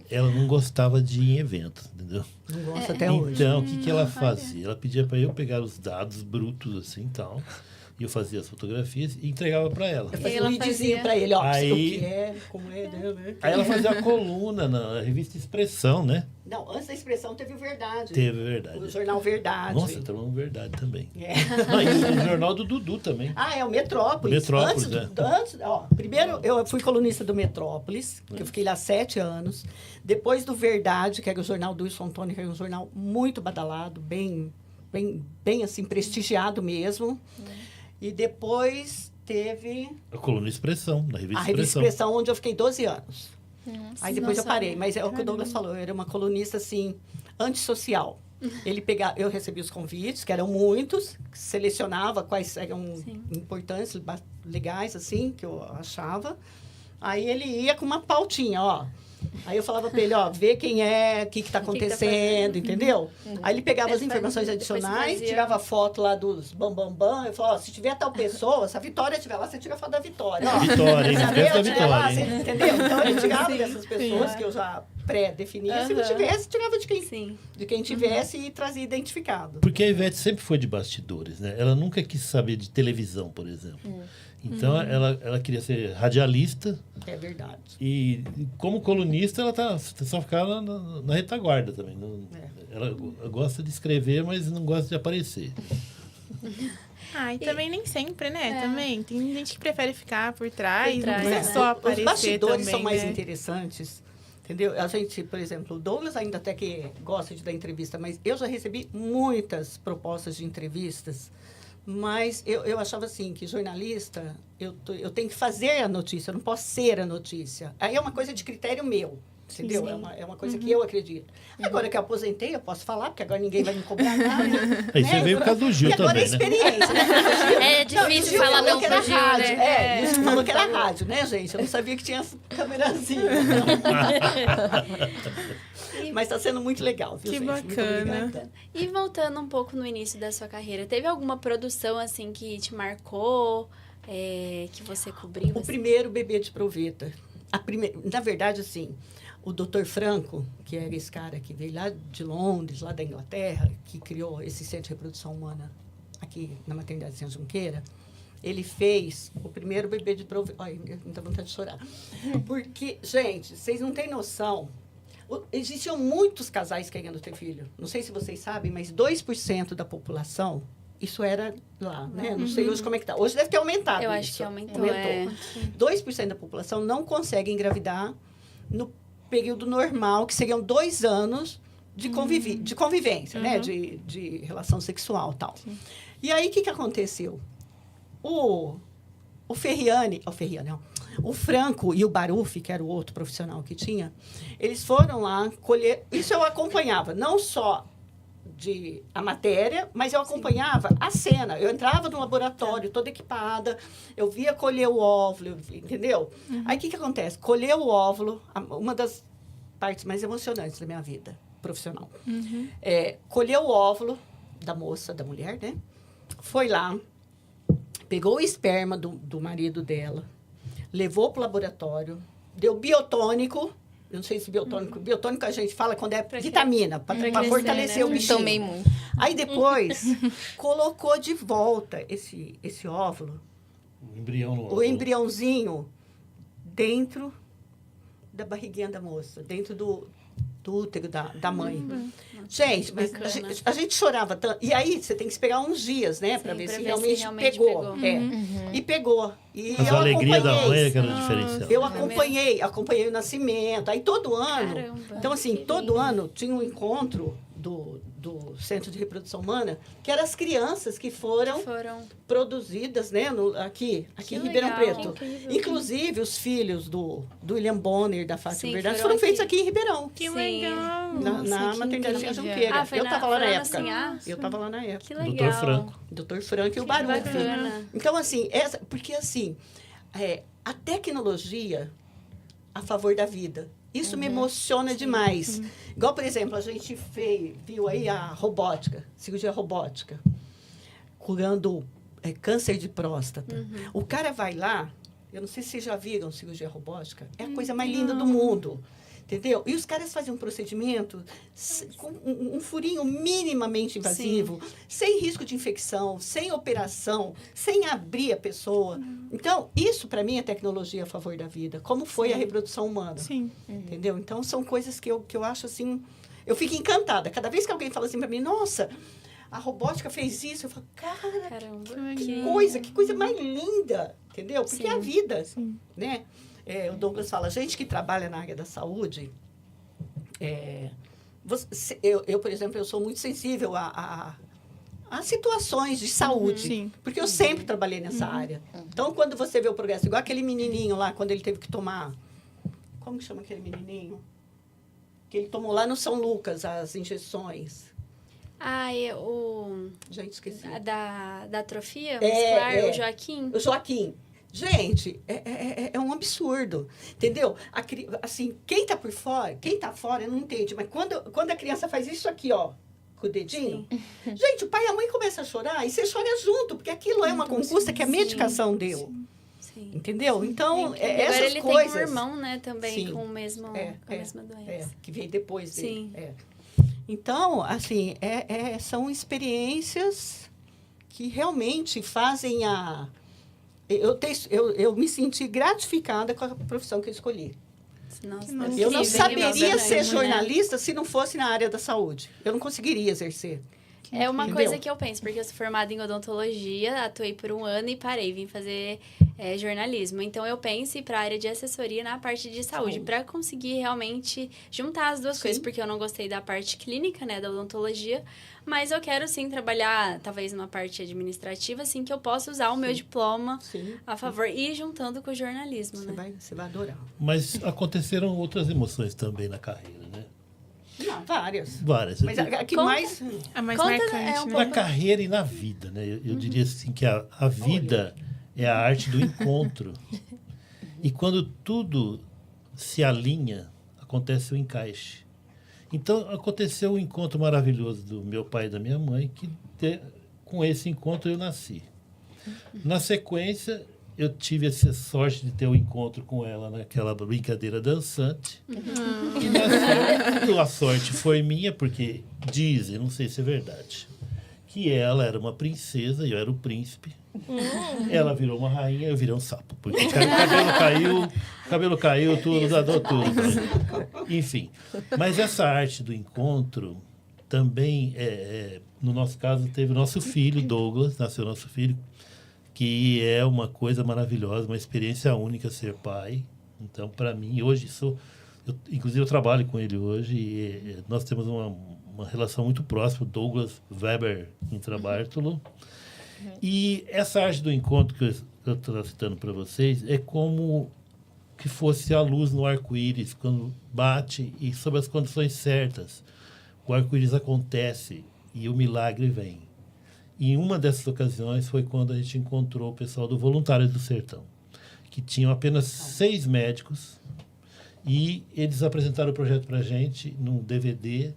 Speaker 5: Ela não gostava de ir em eventos, entendeu?
Speaker 6: Não gosto até hoje.
Speaker 5: Então, o que ela fazia? Ela pedia para eu pegar os dados brutos, assim, e tal. E eu fazia as fotografias e entregava para ela.
Speaker 6: Eu fazia
Speaker 4: ela
Speaker 6: um videozinho
Speaker 4: fazia-
Speaker 6: pra ele, ó,
Speaker 5: Aí-
Speaker 6: o que é, como é, né?
Speaker 5: Aí ela fazia a coluna na revista Expressão, né?
Speaker 6: Não, antes da Expressão teve o Verdade.
Speaker 5: Teve,
Speaker 6: O
Speaker 5: verdade.
Speaker 6: jornal Verdade.
Speaker 5: Nossa, tá falando verdade também.
Speaker 6: É.
Speaker 5: Não, e o jornal do Dudu também.
Speaker 6: É o Metrópolis.
Speaker 5: Metrópolis,
Speaker 6: Primeiro, eu fui colunista do Metrópolis, que eu fiquei lá 7 anos. Depois do Verdade, que era o jornal do Wilson Antônio, que era um jornal muito badalado, bem bem assim, prestigiado mesmo. E depois teve
Speaker 5: A coluna Expressão, da
Speaker 6: a
Speaker 5: revista
Speaker 6: revista
Speaker 5: Expressão.
Speaker 6: Expressão, onde eu fiquei 12 anos. Aí depois
Speaker 4: não
Speaker 6: eu parei.
Speaker 4: sabia.
Speaker 6: Mas é o que o Douglas falou, eu era uma colunista, assim, antissocial. Eu recebia os convites, que eram muitos, selecionava quais eram importantes, legais, assim, que eu achava. Aí ele ia com uma pautinha, ó. Aí eu falava para ele, ó, vê quem é, o que está acontecendo, entendeu? Aí ele pegava as informações adicionais, tirava foto lá dos bam. Eu falava, ó, se tiver tal pessoa, se a Vitória estiver lá, você tira a foto da Vitória. Ó,
Speaker 5: Vitória, hein?
Speaker 6: se a
Speaker 5: Esquece da
Speaker 6: Bel estiver lá,
Speaker 5: Vitória, hein?
Speaker 6: entendeu? Então ele tirava dessas pessoas que eu já pré-definia. Se não tivesse, tirava de quem tivesse e trazia identificado.
Speaker 5: Porque a Ivete sempre foi de bastidores, né? Ela nunca quis saber de televisão, por exemplo. Então, ela queria ser radialista
Speaker 6: É verdade.
Speaker 5: e como colunista, ela só ficava na retaguarda também. Ela gosta de escrever, mas não gosta de aparecer.
Speaker 1: E também nem sempre, né? Também. Tem gente que prefere ficar por trás,
Speaker 4: Por trás,
Speaker 1: não precisa
Speaker 4: né?
Speaker 1: só aparecer
Speaker 6: Os bastidores
Speaker 1: também,
Speaker 6: são mais
Speaker 1: né?
Speaker 6: interessantes, entendeu? A gente, por exemplo, o Douglas ainda até que gosta de dar entrevista, mas eu já recebi muitas propostas de entrevistas, mas eu achava assim, que jornalista, eu tenho que fazer a notícia, eu não posso ser a notícia. Aí é uma coisa de critério meu. Entendeu? É uma coisa que eu acredito. Agora que eu aposentei, eu posso falar, porque agora ninguém vai me cobrar nada.
Speaker 5: Aí você veio por causa do Gil
Speaker 6: e agora
Speaker 5: também,
Speaker 6: é experiência, né?
Speaker 7: É difícil
Speaker 6: Gil
Speaker 7: falar
Speaker 6: falou
Speaker 7: não
Speaker 6: que era
Speaker 7: pro Gil,
Speaker 6: rádio.
Speaker 7: né?
Speaker 6: O Gil falou que era rádio, né, gente? Eu não sabia que tinha essa câmerazinha. Mas está sendo muito legal, viu,
Speaker 1: Que
Speaker 6: gente? Muito
Speaker 1: bacana.
Speaker 6: obrigada.
Speaker 4: E voltando um pouco no início da sua carreira, teve alguma produção, assim, que te marcou, que você cobriu?
Speaker 6: O
Speaker 4: assim?
Speaker 6: primeiro bebê de proveta. Na verdade, assim, o Dr. Franco, que era esse cara que veio lá de Londres, lá da Inglaterra, que criou esse centro de reprodução humana aqui na maternidade de Junqueira, ele fez o primeiro bebê de proveta. Olha, me dá vontade de chorar. Porque, gente, vocês não têm noção. Existiam muitos casais querendo ter filho. Não sei se vocês sabem, mas 2% da população, isso era lá, né? Não sei hoje como é que está. Hoje deve ter aumentado.
Speaker 4: Eu
Speaker 6: isso.
Speaker 4: acho que aumentou.
Speaker 6: 2% da população não consegue engravidar no período normal, que seriam 2 anos de convivência, né? De relação sexual e tal. Sim. E aí, o que aconteceu? O Franco e o Baruf, que era o outro profissional que tinha, eles foram lá colher... Isso eu acompanhava, não só a matéria, mas eu acompanhava a cena. Eu entrava no laboratório toda equipada, eu via colher o óvulo, entendeu? Aí, o que acontece? Colher o óvulo, uma das partes mais emocionantes da minha vida profissional. Colher o óvulo da moça, da mulher, né? Foi lá, pegou o esperma do marido dela, levou para o laboratório, deu biotônico. Eu não sei se biotônico. Biotônico a gente fala quando é vitamina, para fortalecer, né? O bichinho.
Speaker 7: Tomei muito.
Speaker 6: Aí depois, colocou de volta esse óvulo, o embriãozinho, dentro da barriguinha da moça, dentro do útero da mãe. Gente, mas a gente chorava tanto. E aí, você tem que esperar uns dias, né? Para ver se realmente pegou. E pegou. E
Speaker 5: mas a alegria da mãe é que era o diferencial.
Speaker 6: Eu acompanhei o nascimento. Aí, todo ano... Caramba, então, assim, todo ano tinha um encontro do Centro de Reprodução Humana, que eram as crianças que foram produzidas, né, aqui em Ribeirão Preto. Inclusive, os filhos do William Bonner, da Fátima Verdade, foram feitos aqui em Ribeirão.
Speaker 1: Que legal!
Speaker 6: Na maternidade de Junqueira. Eu estava lá na época. Eu estava lá na época.
Speaker 4: Que legal.
Speaker 6: Dr. Franco e o Barulho. Então, assim, porque assim, a tecnologia a favor da vida. Isso me emociona demais. Igual, por exemplo, a gente viu aí a robótica, cirurgia robótica, curando câncer de próstata. O cara vai lá, eu não sei se vocês já viram cirurgia robótica, é a coisa mais linda do mundo. Entendeu? E os caras fazem um procedimento com um furinho minimamente invasivo, sem risco de infecção, sem operação, sem abrir a pessoa. Então, isso, para mim, é tecnologia a favor da vida. Como foi a reprodução humana.
Speaker 1: Sim.
Speaker 6: Entendeu? Então, são coisas que eu acho assim... Eu fico encantada. Cada vez que alguém fala assim para mim, nossa, a robótica fez isso, eu falo, caramba, que coisa mais linda. Entendeu? Porque é a vida, né? O Douglas fala, gente que trabalha na área da saúde, eu, por exemplo, eu sou muito sensível a as situações de saúde.
Speaker 1: Sim.
Speaker 6: Porque eu sempre trabalhei nessa área. Então, quando você vê o progresso, igual aquele menininho lá, quando ele teve que tomar... Como que chama aquele menininho? Que ele tomou lá no São Lucas as injeções. Gente, esqueci.
Speaker 4: Da atrofia muscular, o Joaquim.
Speaker 6: O Joaquim. Gente, é um absurdo, entendeu? Assim, quem tá por fora, quem tá fora não entende, mas quando a criança faz isso aqui, ó, com o dedinho, gente, o pai e a mãe começam a chorar e você chora junto, porque aquilo é uma conquista que a medicação deu.
Speaker 4: Sim.
Speaker 6: Entendeu? Então, essas
Speaker 4: agora ele
Speaker 6: coisas...
Speaker 4: tem um irmão, né, também,
Speaker 6: Sim.
Speaker 4: com a mesma doença.
Speaker 6: que veio depois dele.
Speaker 4: Sim.
Speaker 6: Então, assim, são experiências que realmente fazem a... Eu me senti gratificada com a profissão que eu escolhi.
Speaker 4: Nossa,
Speaker 6: Eu não saberia ser
Speaker 4: né?
Speaker 6: jornalista se não fosse na área da saúde. Eu não conseguiria exercer.
Speaker 4: É uma
Speaker 6: Entendeu?
Speaker 4: coisa que eu penso, porque eu sou formada em odontologia, atuei por 1 ano e parei, vim fazer jornalismo. Então, eu penso em ir para a área de assessoria na parte de saúde, para conseguir realmente juntar as duas coisas, porque eu não gostei da parte clínica, né, da odontologia, mas eu quero, sim, trabalhar, talvez, numa parte administrativa, assim, que eu possa usar o meu diploma a favor e ir juntando com o jornalismo,
Speaker 6: Você vai adorar.
Speaker 5: Mas aconteceram outras emoções também na carreira, né?
Speaker 6: Não, várias.
Speaker 5: Várias.
Speaker 6: Mas a que mais...
Speaker 1: A mais
Speaker 4: Conta,
Speaker 1: marcante,
Speaker 5: Na carreira e na vida, né? Eu diria assim que a vida é a arte do encontro. E quando tudo se alinha, acontece o encaixe. Então, aconteceu um encontro maravilhoso do meu pai e da minha mãe, que com esse encontro eu nasci. Na sequência, eu tive essa sorte de ter um encontro com ela naquela brincadeira dançante. E nasceu, a sorte foi minha, porque dizem, não sei se é verdade, que ela era uma princesa e eu era o príncipe. Ela virou uma rainha e eu virei um sapo. Porque o cabelo caiu, tudo, dadou tudo. Enfim. Mas essa arte do encontro também, no nosso caso, teve o nosso filho, Douglas, nasceu nosso filho, que é uma coisa maravilhosa, uma experiência única ser pai. Então, para mim, hoje inclusive eu trabalho com ele hoje e nós temos uma relação muito próxima, Douglas Weber Intrabartolo. E essa arte do encontro que eu estou citando para vocês é como que fosse a luz no arco-íris, quando bate e sob as condições certas, o arco-íris acontece e o milagre vem. E uma dessas ocasiões foi quando a gente encontrou o pessoal do Voluntários do Sertão, que tinham apenas 6 médicos, e eles apresentaram o projeto para a gente num DVD,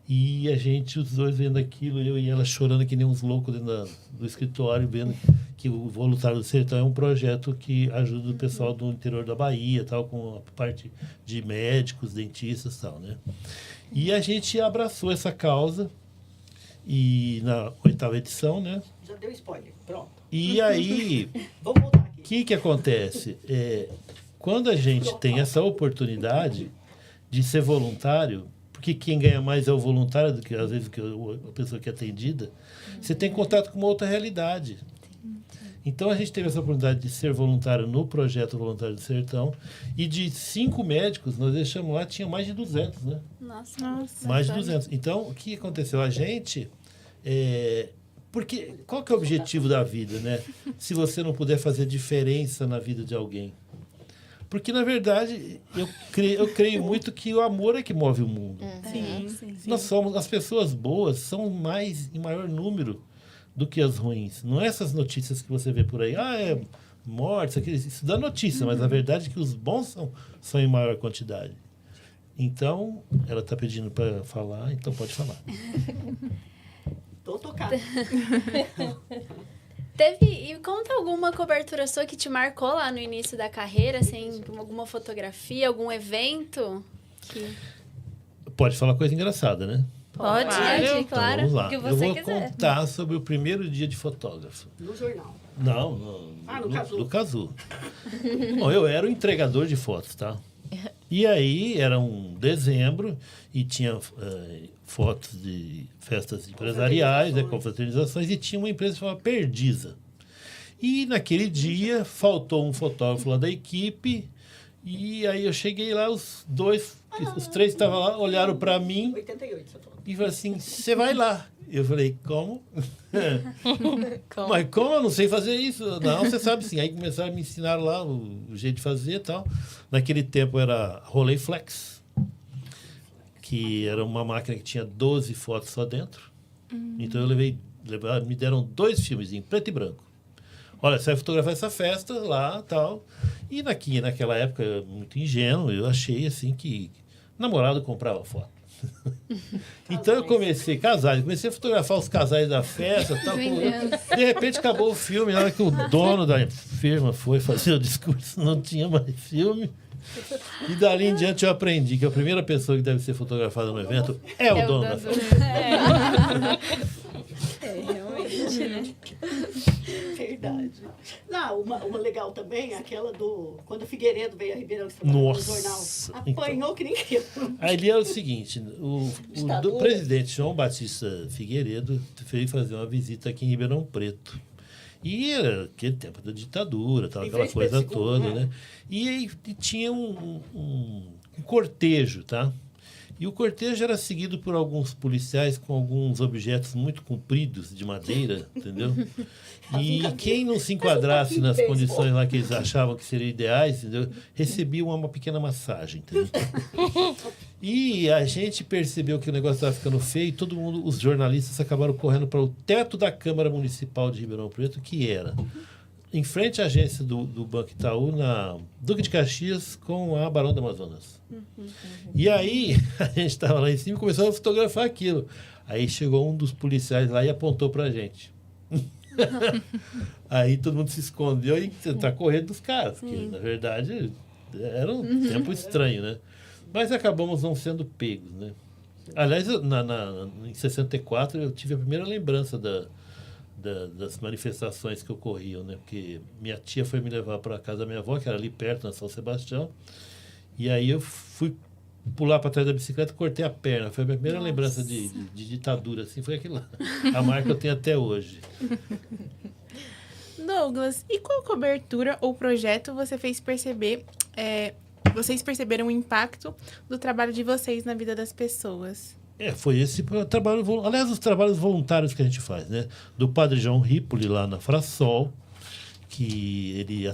Speaker 5: e a gente, os dois vendo aquilo, eu e ela chorando que nem uns loucos dentro do escritório, vendo que o Voluntário do Sertão é um projeto que ajuda o pessoal do interior da Bahia, tal, com a parte de médicos, dentistas e tal, né? E a gente abraçou essa causa, e na 8ª edição, né?
Speaker 6: Já deu spoiler, pronto.
Speaker 5: E aí,
Speaker 6: Vamos voltar aqui.
Speaker 5: o que acontece? Quando a gente tem essa oportunidade de ser voluntário, porque quem ganha mais é o voluntário do que, às vezes, a pessoa que é atendida, você tem contato com uma outra realidade. Então, a gente teve essa oportunidade de ser voluntário no projeto Voluntário do Sertão, e de 5 médicos, nós deixamos lá, tinha mais de 200, né?
Speaker 4: Nossa.
Speaker 5: Mais de 200. Então, o que aconteceu? A gente... porque qual que é o objetivo da vida, né? Se você não puder fazer diferença na vida de alguém. Porque, na verdade, eu creio muito que o amor é que move o mundo.
Speaker 1: Sim.
Speaker 5: As pessoas boas são em maior número do que as ruins. Não é essas notícias que você vê por aí. Morte, isso dá notícia, mas a verdade é que os bons são em maior quantidade. Então, ela está pedindo para falar, então pode falar.
Speaker 6: Tô tocada.
Speaker 4: E conta alguma cobertura sua que te marcou lá no início da carreira, assim, alguma fotografia, algum evento?
Speaker 5: Pode falar coisa engraçada, né?
Speaker 7: Pode.
Speaker 4: Claro.
Speaker 5: Então, vamos lá.
Speaker 7: O que
Speaker 5: Eu
Speaker 7: você
Speaker 5: vou
Speaker 7: quiser.
Speaker 5: contar sobre o primeiro dia de fotógrafo.
Speaker 6: No jornal.
Speaker 5: Não, no Cazu. Bom, eu era o entregador de fotos, tá? E aí, era um dezembro e tinha fotos de festas empresariais, confraternizações, e tinha uma empresa chamada Perdiza. E naquele dia, faltou um fotógrafo lá da equipe E aí eu cheguei lá, os três estavam lá, olharam para mim
Speaker 6: 88, você falou.
Speaker 5: e falaram assim, você vai lá. Eu falei, como? Mas como? Eu não sei fazer isso. Não, você sabe sim. Aí começaram a me ensinar lá o jeito de fazer e tal. Naquele tempo era Rolleiflex, que era uma máquina que tinha 12 fotos só dentro. Então eu me deram 2 filmes em preto e branco. Olha, você vai fotografar essa festa lá tal. E naquela época, muito ingênuo, eu achei assim que namorado comprava foto. Então eu comecei a fotografar os casais da festa tal, de repente acabou o filme, na hora que o dono da firma foi fazer o discurso, não tinha mais filme. E dali em diante eu aprendi que a primeira pessoa que deve ser fotografada no evento é o dono da festa.
Speaker 4: Realmente, né?
Speaker 6: Verdade. Não, uma legal também é aquela do... Quando o Figueiredo veio a Ribeirão, que trabalhava no jornal. Apanhou que nem eu.
Speaker 5: Ali é o seguinte, o presidente João Batista Figueiredo veio fazer uma visita aqui em Ribeirão Preto. E era aquele tempo da ditadura, tal, aquela coisa toda, né? E tinha um cortejo, tá? E o cortejo era seguido por alguns policiais com alguns objetos muito compridos de madeira, entendeu? E quem não se enquadrasse nas condições lá que eles achavam que seriam ideais, entendeu? Recebia uma pequena massagem, entendeu? E a gente percebeu que o negócio estava ficando feio e todo mundo, os jornalistas acabaram correndo para o teto da Câmara Municipal de Ribeirão Preto, que era em frente à agência do Banco Itaú, na Duque de Caxias, com a Barão do Amazonas. E aí, a gente estava lá em cima e começou a fotografar aquilo. Aí chegou um dos policiais lá e apontou para a gente. Aí todo mundo se escondeu e tentar correr dos caras, porque, na verdade, era um tempo estranho, né? Mas acabamos não sendo pegos, né? Aliás, em 64, eu tive a primeira lembrança das manifestações que ocorriam, né? Porque minha tia foi me levar para a casa da minha avó, que era ali perto, na São Sebastião, e aí eu fui pular para trás da bicicleta e cortei a perna. Foi a minha primeira lembrança de ditadura, assim, foi aquilo lá. A marca eu tenho até hoje.
Speaker 1: Douglas, e qual cobertura ou projeto você fez perceber... vocês perceberam o impacto do trabalho de vocês na vida das pessoas?
Speaker 5: Foi esse trabalho, aliás, os trabalhos voluntários que a gente faz, né? Do Padre João Ripoli, lá na Frasol, que ele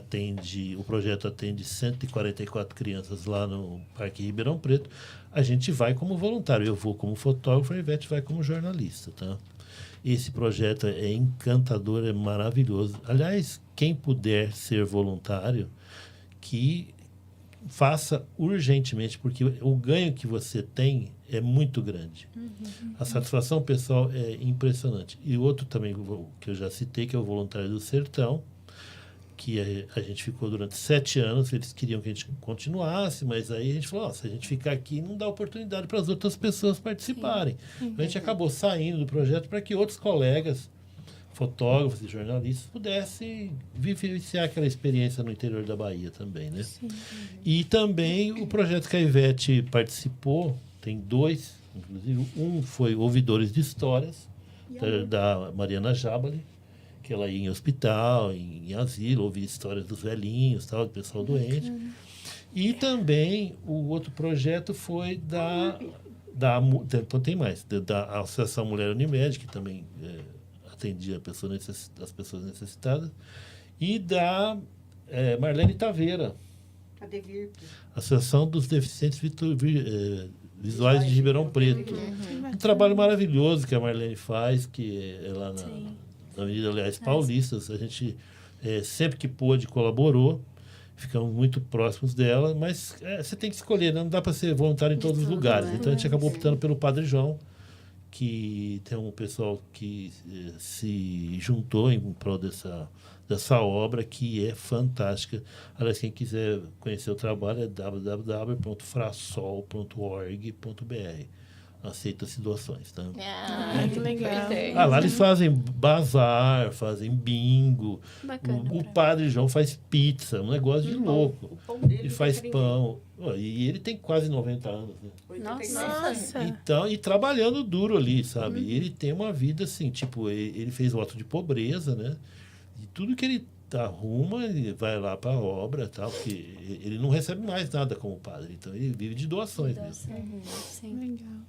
Speaker 5: o projeto atende 144 crianças lá no Parque Ribeirão Preto. A gente vai como voluntário, eu vou como fotógrafo, a Ivete vai como jornalista, tá? Esse projeto é encantador, é maravilhoso. Aliás, quem puder ser voluntário, que faça urgentemente, porque o ganho que você tem é muito grande. A satisfação pessoal é impressionante. E outro também, que eu já citei, que é o Voluntário do Sertão, que a gente ficou durante 7 anos, eles queriam que a gente continuasse, mas aí a gente falou, se a gente ficar aqui, não dá oportunidade para as outras pessoas participarem. A gente acabou saindo do projeto para que outros colegas, fotógrafos e jornalistas, pudessem vivenciar aquela experiência no interior da Bahia também, né? E também o projeto que a Ivete participou, tem 2, inclusive, um foi Ouvidores de Histórias, da Mariana Jabali, que ela ia em hospital, em asilo, ouvir histórias dos velhinhos, tal, do pessoal doente. E também o outro projeto foi tem mais, da Associação Mulher Unimed, que também atendia as pessoas necessitadas, e da Marlene Taveira, Associação dos Deficientes Visuais de Ribeirão Preto. Um trabalho maravilhoso que a Marlene faz, que é lá na Avenida Leais Paulistas. A gente, sempre que pôde, colaborou. Ficamos muito próximos dela, mas você tem que escolher, né? Não dá para ser voluntário em todos os lugares. Então, a gente acabou optando pelo Padre João, que tem um pessoal que se juntou em prol dessa obra, que é fantástica. Aliás, quem quiser conhecer o trabalho é www.frasol.org.br. Aceita-se doações, tá?
Speaker 1: Que legal.
Speaker 5: Lá eles fazem bazar, fazem bingo. O Padre João faz pizza, um negócio de louco. Ele faz pão. E ele tem quase 90 anos, né?
Speaker 1: Nossa!
Speaker 5: Então, e trabalhando duro ali, sabe? Ele tem uma vida assim, tipo, ele fez voto de pobreza, né? E tudo que ele arruma e vai lá para a obra e tal, porque ele não recebe mais nada como padre, então ele vive de doações mesmo.
Speaker 4: Sim.
Speaker 1: Legal.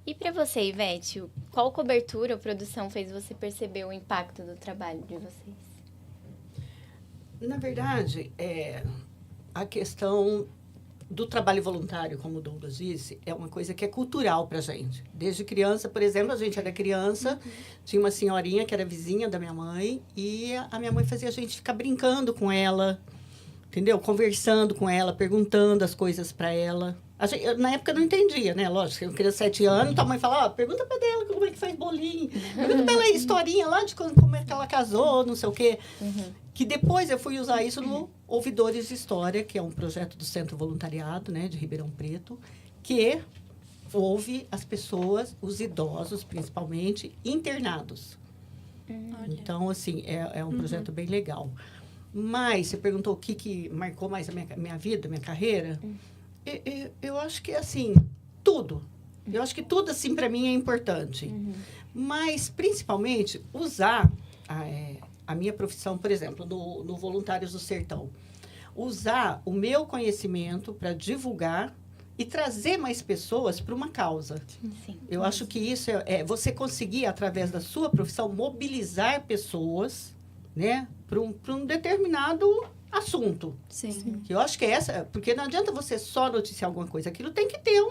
Speaker 3: E para você, Ivete, qual cobertura ou produção fez você perceber o impacto do trabalho de vocês?
Speaker 6: Na verdade, a questão do trabalho voluntário, como o Douglas disse, é uma coisa que é cultural para a gente. Desde criança, por exemplo, a gente era criança, tinha uma senhorinha que era vizinha da minha mãe, e a minha mãe fazia a gente ficar brincando com ela, entendeu? Conversando com ela, perguntando as coisas para ela. Eu, na época, não entendia, né? Lógico, eu queria 7 anos, a mãe falava, pergunta para ela como é que faz bolinho, pergunta para ela a historinha lá de como é que ela casou, não sei o quê. Que depois eu fui usar isso no Ouvidores de História, que é um projeto do Centro Voluntariado, né, de Ribeirão Preto, que ouve as pessoas, os idosos, principalmente, internados. Então, assim, é um projeto bem legal. Mas, você perguntou o que marcou mais a minha vida, a minha carreira? Eu acho que, assim, tudo. Eu acho que tudo, assim, para mim é importante. Mas, principalmente, usar a minha profissão, por exemplo, no Voluntários do Sertão. Usar o meu conhecimento para divulgar e trazer mais pessoas para uma causa.
Speaker 3: Sim.
Speaker 6: Eu acho que isso é você conseguir, através da sua profissão, mobilizar pessoas, né, para um determinado assunto.
Speaker 4: Sim.
Speaker 6: Que eu acho que porque não adianta você só noticiar alguma coisa, aquilo tem que ter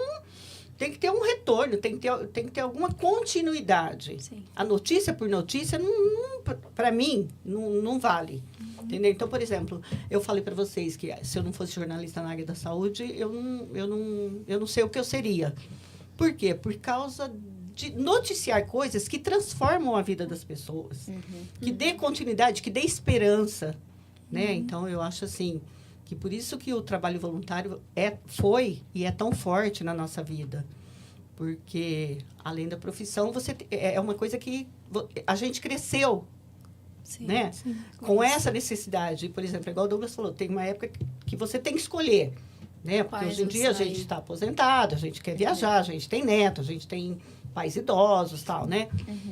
Speaker 6: um retorno, tem que ter alguma continuidade.
Speaker 4: Sim.
Speaker 6: A notícia por notícia, para mim, não vale. Entendeu? Então, por exemplo, eu falei para vocês que se eu não fosse jornalista na área da saúde, eu não sei o que eu seria. Por quê? Por causa de noticiar coisas que transformam a vida das pessoas, que dê continuidade, que dê esperança. Né? Então, eu acho assim, que por isso que o trabalho voluntário foi e é tão forte na nossa vida. Porque, além da profissão, é uma coisa que a gente cresceu,
Speaker 4: Sim.
Speaker 6: né?
Speaker 1: Sim.
Speaker 6: Com essa necessidade. Por exemplo, igual o Douglas falou, tem uma época que você tem que escolher. Né? Porque
Speaker 4: Quais
Speaker 6: hoje em dia a
Speaker 4: você
Speaker 6: gente está aposentado, a gente quer viajar, a gente tem neto, a gente tem pais idosos, tal, né?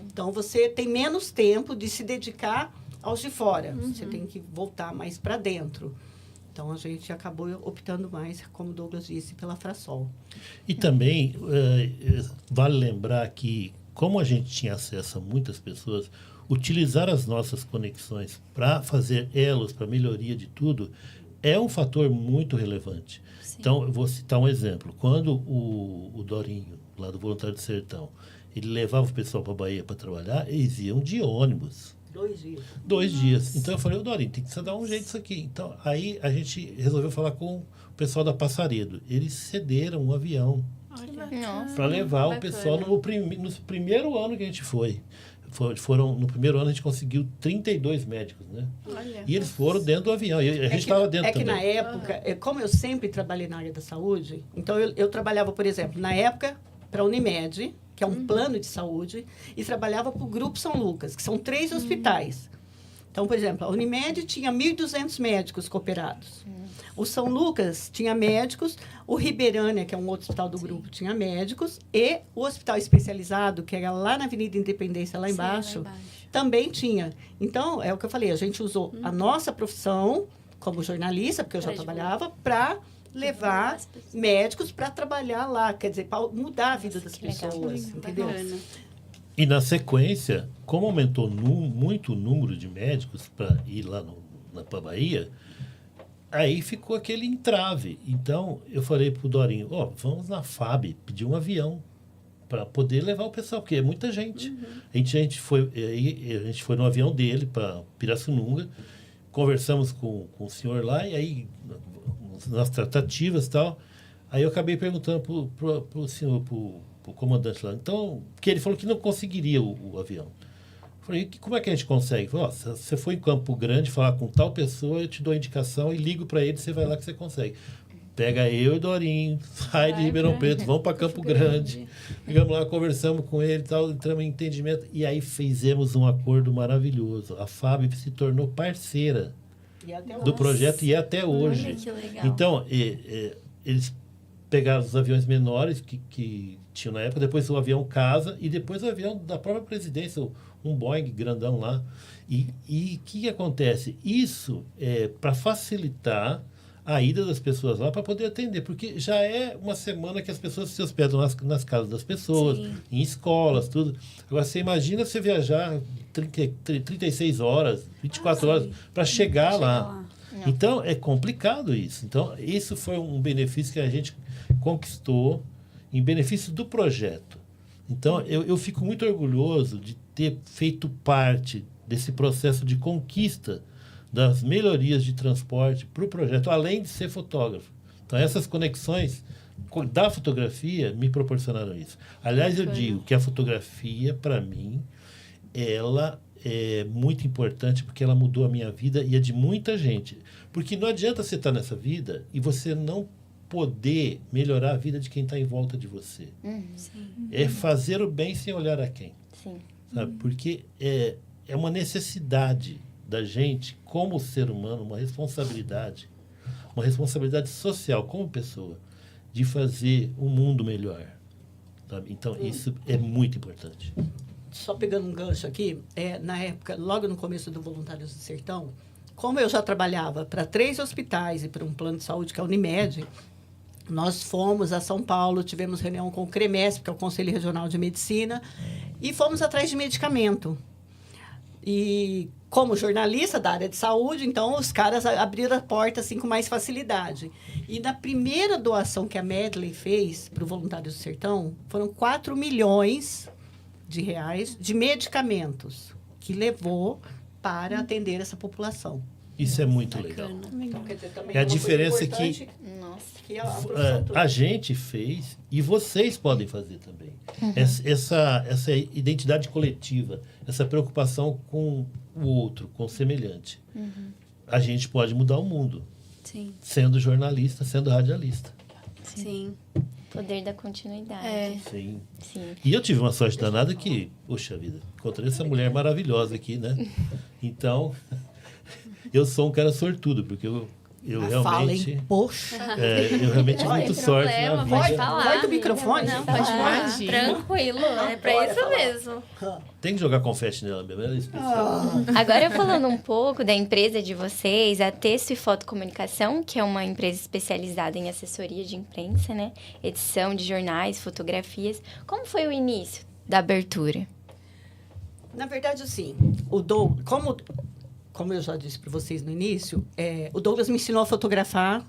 Speaker 6: Então, você tem menos tempo de se dedicar aos de fora. Você tem que voltar mais para dentro. Então, a gente acabou optando mais, como o Douglas disse, pela Frasol.
Speaker 5: E também, vale lembrar que, como a gente tinha acesso a muitas pessoas, utilizar as nossas conexões para fazer elos, para melhoria de tudo, é um fator muito relevante.
Speaker 4: Sim.
Speaker 5: Então, eu vou citar um exemplo. Quando o Dorinho, lá do Voluntário do Sertão, ele levava o pessoal para a Bahia para trabalhar, eles iam de ônibus.
Speaker 6: 2 dias.
Speaker 5: 2 dias. Então, eu falei, Dorinho, tem que dar um jeito disso aqui. Então, aí a gente resolveu falar com o pessoal da Passaredo. Eles cederam um avião
Speaker 3: Nossa.
Speaker 5: para levar o
Speaker 4: bacana.
Speaker 5: pessoal no primeiro ano que a gente foi. No primeiro ano a gente conseguiu 32 médicos, né?
Speaker 1: Olha.
Speaker 5: E eles foram dentro do avião. E a gente estava dentro
Speaker 6: É que
Speaker 5: também.
Speaker 6: na época, como eu sempre trabalhei na área da saúde, então eu trabalhava, por exemplo, na época, para a Unimed, que é um plano de saúde, e trabalhava para o Grupo São Lucas, que são 3 hospitais. Então, por exemplo, a Unimed tinha 1.200 médicos cooperados. O São Lucas tinha médicos, o Ribeirânia, que é um outro hospital do grupo, tinha médicos, e o hospital especializado, que era lá na Avenida Independência, lá
Speaker 4: Sim,
Speaker 6: embaixo,
Speaker 4: lá embaixo.
Speaker 6: também tinha. Então, é o que eu falei, a gente usou a nossa profissão como jornalista, porque eu já
Speaker 4: Pra
Speaker 6: trabalhava, para levar
Speaker 4: as pessoas.
Speaker 6: médicos para trabalhar lá, quer dizer, para mudar a vida
Speaker 3: Nossa,
Speaker 6: das
Speaker 3: que legal.
Speaker 6: pessoas, entendeu?
Speaker 4: Bacana.
Speaker 5: E na sequência, como aumentou muito o número de médicos para ir lá para a Bahia, aí ficou aquele entrave. Então, eu falei para o Dorinho, vamos na FAB pedir um avião para poder levar o pessoal, porque é muita gente. A gente foi no avião dele para Pirassununga, conversamos com o senhor lá, e aí, nas tratativas e tal, aí eu acabei perguntando para o senhor, para o comandante lá, então, porque ele falou que não conseguiria o avião. Eu falei, como é que a gente consegue? Ele falou, se você for em Campo Grande falar com tal pessoa, eu te dou a indicação e ligo para ele, você vai lá que você consegue. Pega eu e Dorinho, sai de Ribeirão Preto, vamos para Campo Grande. Chegamos lá, conversamos com ele, tal, entramos em entendimento. E aí fizemos um acordo maravilhoso. A FAB se tornou parceira
Speaker 6: E até
Speaker 5: do projeto e é até hoje.
Speaker 3: Olha que legal.
Speaker 5: Então, eles pegar os aviões menores que tinham na época, depois o avião casa e depois o avião da própria presidência, um Boeing grandão lá. E o que acontece? Isso é para facilitar a ida das pessoas lá para poder atender, porque já é uma semana que as pessoas se hospedam nas casas das pessoas, em escolas, tudo. Agora, você imagina você viajar 36 horas, 24 horas para chegar lá. Então, é complicado isso. Então, isso foi um benefício que a gente conquistou em benefício do projeto. Então, eu fico muito orgulhoso de ter feito parte desse processo de conquista das melhorias de transporte para o projeto, além de ser fotógrafo. Então, essas conexões da fotografia me proporcionaram isso. Aliás, eu digo que a fotografia, para mim, ela é muito importante porque ela mudou a minha vida e a de muita gente. Porque não adianta você estar nessa vida e você não poder melhorar a vida de quem está em volta de você. É fazer o bem sem olhar a quem. Sabe? Porque é uma necessidade da gente, como ser humano, uma responsabilidade social, como pessoa, de fazer o mundo melhor. Sabe? Então, isso é muito importante.
Speaker 6: Só pegando um gancho aqui, na época, logo no começo do Voluntários do Sertão, como eu já trabalhava para 3 hospitais e para um plano de saúde, que é a Unimed, nós fomos a São Paulo, tivemos reunião com o CREMESP, que é o Conselho Regional de Medicina, e fomos atrás de medicamento. E como jornalista da área de saúde, então os caras abriram a porta assim com mais facilidade. E na primeira doação que a Medley fez para o Voluntários do Sertão, foram 4 milhões de reais de medicamentos que levou para atender essa população.
Speaker 5: Isso é muito legal.
Speaker 6: Então, quer dizer, também
Speaker 5: É a
Speaker 6: uma coisa
Speaker 5: diferença
Speaker 6: importante que
Speaker 5: a gente fez e vocês podem fazer também. Essa identidade coletiva, essa preocupação com o outro, com o semelhante. A gente pode mudar o mundo.
Speaker 4: Sim.
Speaker 5: Sendo jornalista, sendo radialista.
Speaker 4: Sim.
Speaker 3: Poder da continuidade.
Speaker 5: Sim.
Speaker 3: Sim.
Speaker 5: E eu tive uma sorte danada que, puxa vida, encontrei essa mulher maravilhosa aqui, né? Então, eu sou um cara sortudo, porque eu realmente...
Speaker 6: Poxa.
Speaker 5: eu realmente tive muita sorte na vida.
Speaker 4: Pode falar.
Speaker 6: Vai do microfone.
Speaker 7: Não,
Speaker 6: Pode
Speaker 7: pode falar.
Speaker 1: Imagina.
Speaker 7: Tranquilo, é pra isso mesmo.
Speaker 5: Tem que jogar confete nela mesmo, ela é especial.
Speaker 3: Agora, falando um pouco da empresa de vocês, a Texto e Fotocomunicação, que é uma empresa especializada em assessoria de imprensa, né? Edição de jornais, fotografias. Como foi o início da abertura?
Speaker 6: Na verdade, assim, o Douglas, como eu já disse para vocês no início, o Douglas me ensinou a fotografar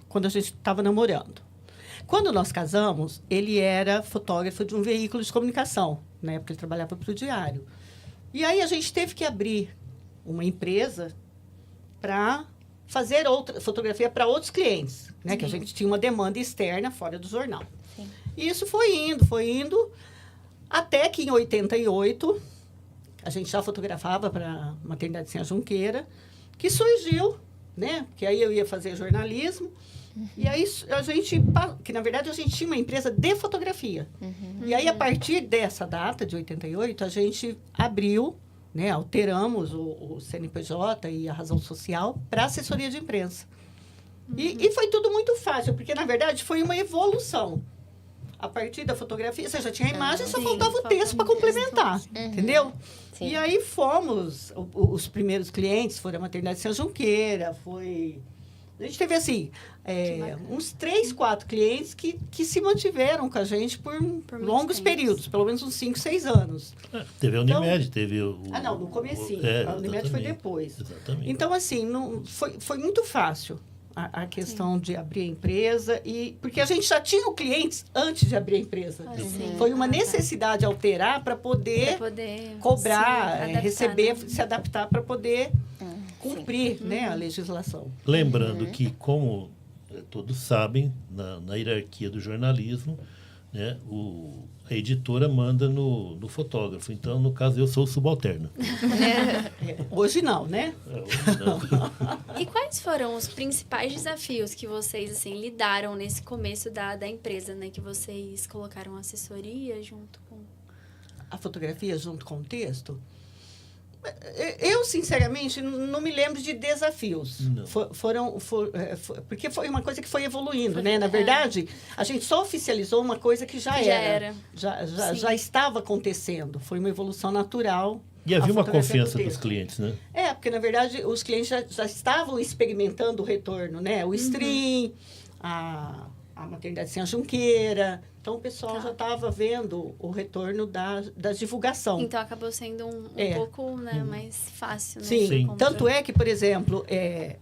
Speaker 6: quando a gente estava namorando. Quando nós casamos, ele era fotógrafo de um veículo de comunicação. Na época, ele trabalhava para o Diário. E aí, a gente teve que abrir uma empresa para fazer outra fotografia para outros clientes, né? Que a gente tinha uma demanda externa fora do jornal.
Speaker 3: Sim.
Speaker 6: E isso foi indo, até que em 88... a gente já fotografava para a Maternidade Sinha Junqueira, que surgiu, né? Que aí eu ia fazer jornalismo. E aí que na verdade a gente tinha uma empresa de fotografia. E aí, a partir dessa data, de 88, a gente abriu, né? Alteramos o CNPJ e a razão social para assessoria de imprensa. E foi tudo muito fácil, porque na verdade foi uma evolução. A partir da fotografia, você já tinha a imagem, só faltava o texto para complementar, entendeu?
Speaker 3: Sim.
Speaker 6: E aí os primeiros clientes foram a Maternidade Sinha Junqueira, a gente teve, assim, uns 3, 4 clientes que se mantiveram com a gente por longos períodos, pelo menos uns 5, 6 anos.
Speaker 5: Teve a Unimed, teve o...
Speaker 6: não, no comecinho. A Unimed foi depois.
Speaker 5: Exatamente.
Speaker 6: Então, assim, foi muito fácil a questão de abrir a empresa, porque a gente já tinha clientes antes de abrir a empresa. Foi uma necessidade alterar para poder cobrar, receber, se adaptar para poder cumprir, né, a legislação.
Speaker 5: Lembrando que, como todos sabem, na hierarquia do jornalismo, né, a editora manda no fotógrafo. Então, no caso, eu sou o subalterno.
Speaker 6: Hoje não, né?
Speaker 5: Hoje não.
Speaker 4: E quais foram os principais desafios que vocês, assim, lidaram nesse começo da empresa, né? Que vocês colocaram assessoria junto com...
Speaker 6: A fotografia junto com o texto? Eu, sinceramente, não me lembro de desafios.
Speaker 5: Não.
Speaker 6: Porque foi uma coisa que foi evoluindo, né? Na verdade, a gente só oficializou uma coisa que já era. Já estava acontecendo. Foi uma evolução natural.
Speaker 5: E havia
Speaker 6: a
Speaker 5: uma
Speaker 6: fotografia
Speaker 5: confiança
Speaker 6: do
Speaker 5: dos
Speaker 6: texto.
Speaker 5: clientes, né?
Speaker 6: Porque, na verdade, os clientes já estavam experimentando o retorno, né? O stream, a maternidade sem a junqueira. Então, o pessoal já estava vendo o retorno da divulgação.
Speaker 4: Então, acabou sendo um pouco, né, mais fácil, né?
Speaker 6: Sim.
Speaker 4: Compra.
Speaker 6: Tanto é que, por exemplo,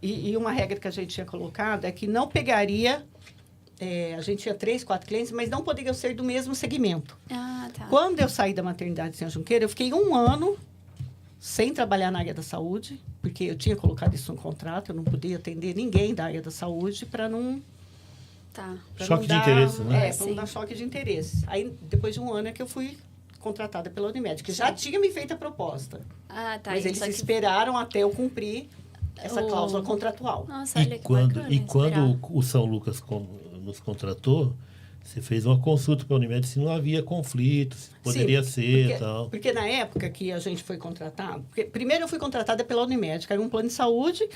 Speaker 6: e uma regra que a gente tinha colocado é que não pegaria... a gente tinha 3, 4 clientes, mas não poderiam ser do mesmo segmento.
Speaker 4: Ah, tá.
Speaker 6: Quando eu saí da maternidade sem a junqueira, eu fiquei 1 ano sem trabalhar na área da saúde, porque eu tinha colocado isso no contrato, eu não podia atender ninguém da área da saúde para não...
Speaker 4: Tá.
Speaker 5: Choque de interesse, né?
Speaker 6: Para não dar choque de interesse. Aí, depois de 1 ano, é que eu fui contratada pela Unimed, que já tinha me feito a proposta.
Speaker 4: Ah, tá.
Speaker 6: Mas eles
Speaker 4: Só que-
Speaker 6: esperaram até eu cumprir essa cláusula contratual.
Speaker 4: Nossa, olha
Speaker 5: E
Speaker 4: que
Speaker 5: quando,
Speaker 4: bacana.
Speaker 5: e quando
Speaker 4: esperar.
Speaker 5: o São Lucas nos contratou, você fez uma consulta para a Unimed se não havia conflito, se poderia ser e tal.
Speaker 6: Porque na época que a gente foi contratado... Primeiro eu fui contratada pela Unimed, que era um plano de saúde,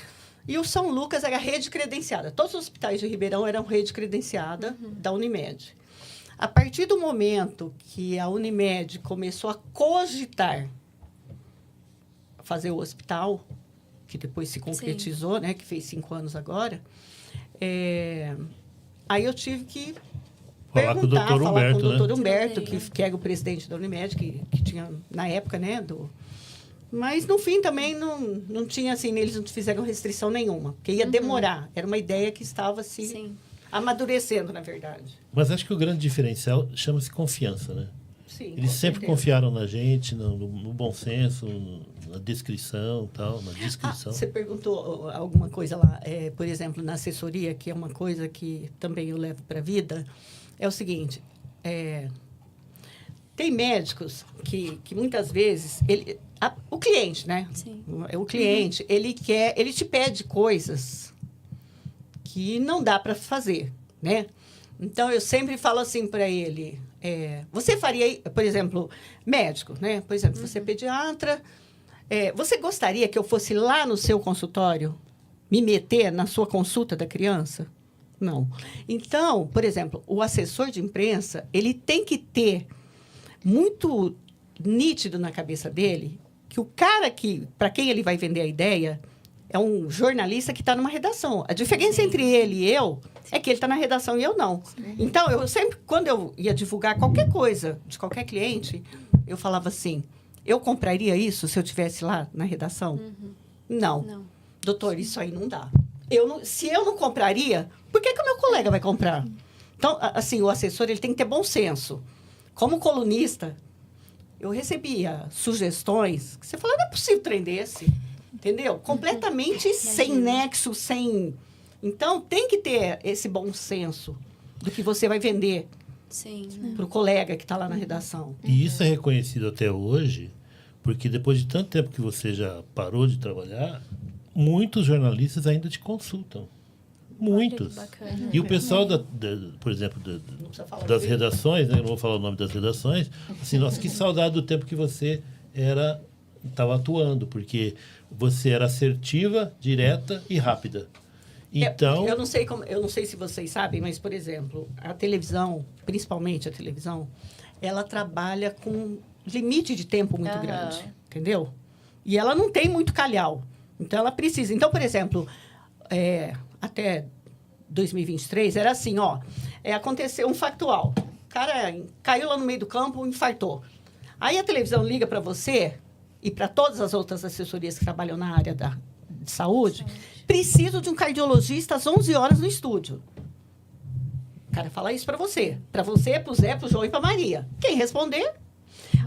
Speaker 6: e o São Lucas era rede credenciada. Todos os hospitais de Ribeirão eram rede credenciada da Unimed. A partir do momento que a Unimed começou a cogitar fazer o hospital, que depois se concretizou, né, que fez 5 anos agora, aí eu tive que
Speaker 5: Falar com o Dr.
Speaker 6: falar
Speaker 5: Humberto,
Speaker 6: com o Dr.
Speaker 5: né?
Speaker 6: Humberto, que era o presidente da Unimed, que tinha, na época, né, Mas, no fim, também não tinha, assim, eles não fizeram restrição nenhuma, porque ia demorar. Era uma ideia que estava, assim,
Speaker 4: Sim.
Speaker 6: amadurecendo, na verdade.
Speaker 5: Mas acho que o grande diferencial chama-se confiança, né?
Speaker 6: Sim,
Speaker 5: Eles
Speaker 6: com
Speaker 5: sempre
Speaker 6: certeza.
Speaker 5: confiaram na gente, no bom senso, na descrição, tal, na descrição.
Speaker 6: Você perguntou alguma coisa lá, por exemplo, na assessoria, que é uma coisa que também eu levo para a vida, é o seguinte, tem médicos que muitas vezes, o cliente, né?
Speaker 4: Sim.
Speaker 6: O cliente, ele te pede coisas que não dá para fazer, né? Então, eu sempre falo assim para ele, você faria, por exemplo, médico, né? Por exemplo, você é pediatra, você gostaria que eu fosse lá no seu consultório me meter na sua consulta da criança? Não. Então, por exemplo, o assessor de imprensa, ele tem que ter muito nítido na cabeça dele que o cara para quem ele vai vender a ideia é um jornalista que está numa redação. A diferença entre ele e eu é que ele está na redação e eu não. Então, eu sempre, quando eu ia divulgar qualquer coisa de qualquer cliente, eu falava assim, eu compraria isso se eu estivesse lá na redação? Não. Doutor, isso aí não dá. Se eu não compraria, por que o meu colega vai comprar? Então, assim, o assessor ele tem que ter bom senso. Como colunista, eu recebia sugestões que você falava, não é possível trem desse. Entendeu? Completamente sem nexo, sem... Então, tem que ter esse bom senso do que você vai vender para o colega que está lá na redação.
Speaker 5: E isso é reconhecido até hoje, porque depois de tanto tempo que você já parou de trabalhar, muitos jornalistas ainda te consultam. Muitos.
Speaker 4: bacana.
Speaker 5: E o pessoal, por exemplo,
Speaker 6: Não precisa falar
Speaker 5: das
Speaker 6: dele.
Speaker 5: redações, né? Eu não vou falar o nome das redações, assim, nossa, que saudade do tempo que você estava atuando, porque você era assertiva, direta e rápida. Então,
Speaker 6: Eu não sei se vocês sabem, mas, por exemplo, a televisão, principalmente a televisão, ela trabalha com limite de tempo muito grande, entendeu? E ela não tem muito calhau. Então, ela precisa. Então, por exemplo, até 2023, era assim, aconteceu um factual. O cara caiu lá no meio do campo, infartou. Aí a televisão liga para você e para todas as outras assessorias que trabalham na área de saúde, preciso de um cardiologista às 11 horas no estúdio. O cara fala isso para você, para o Zé, para o João e para Maria. Quem responder?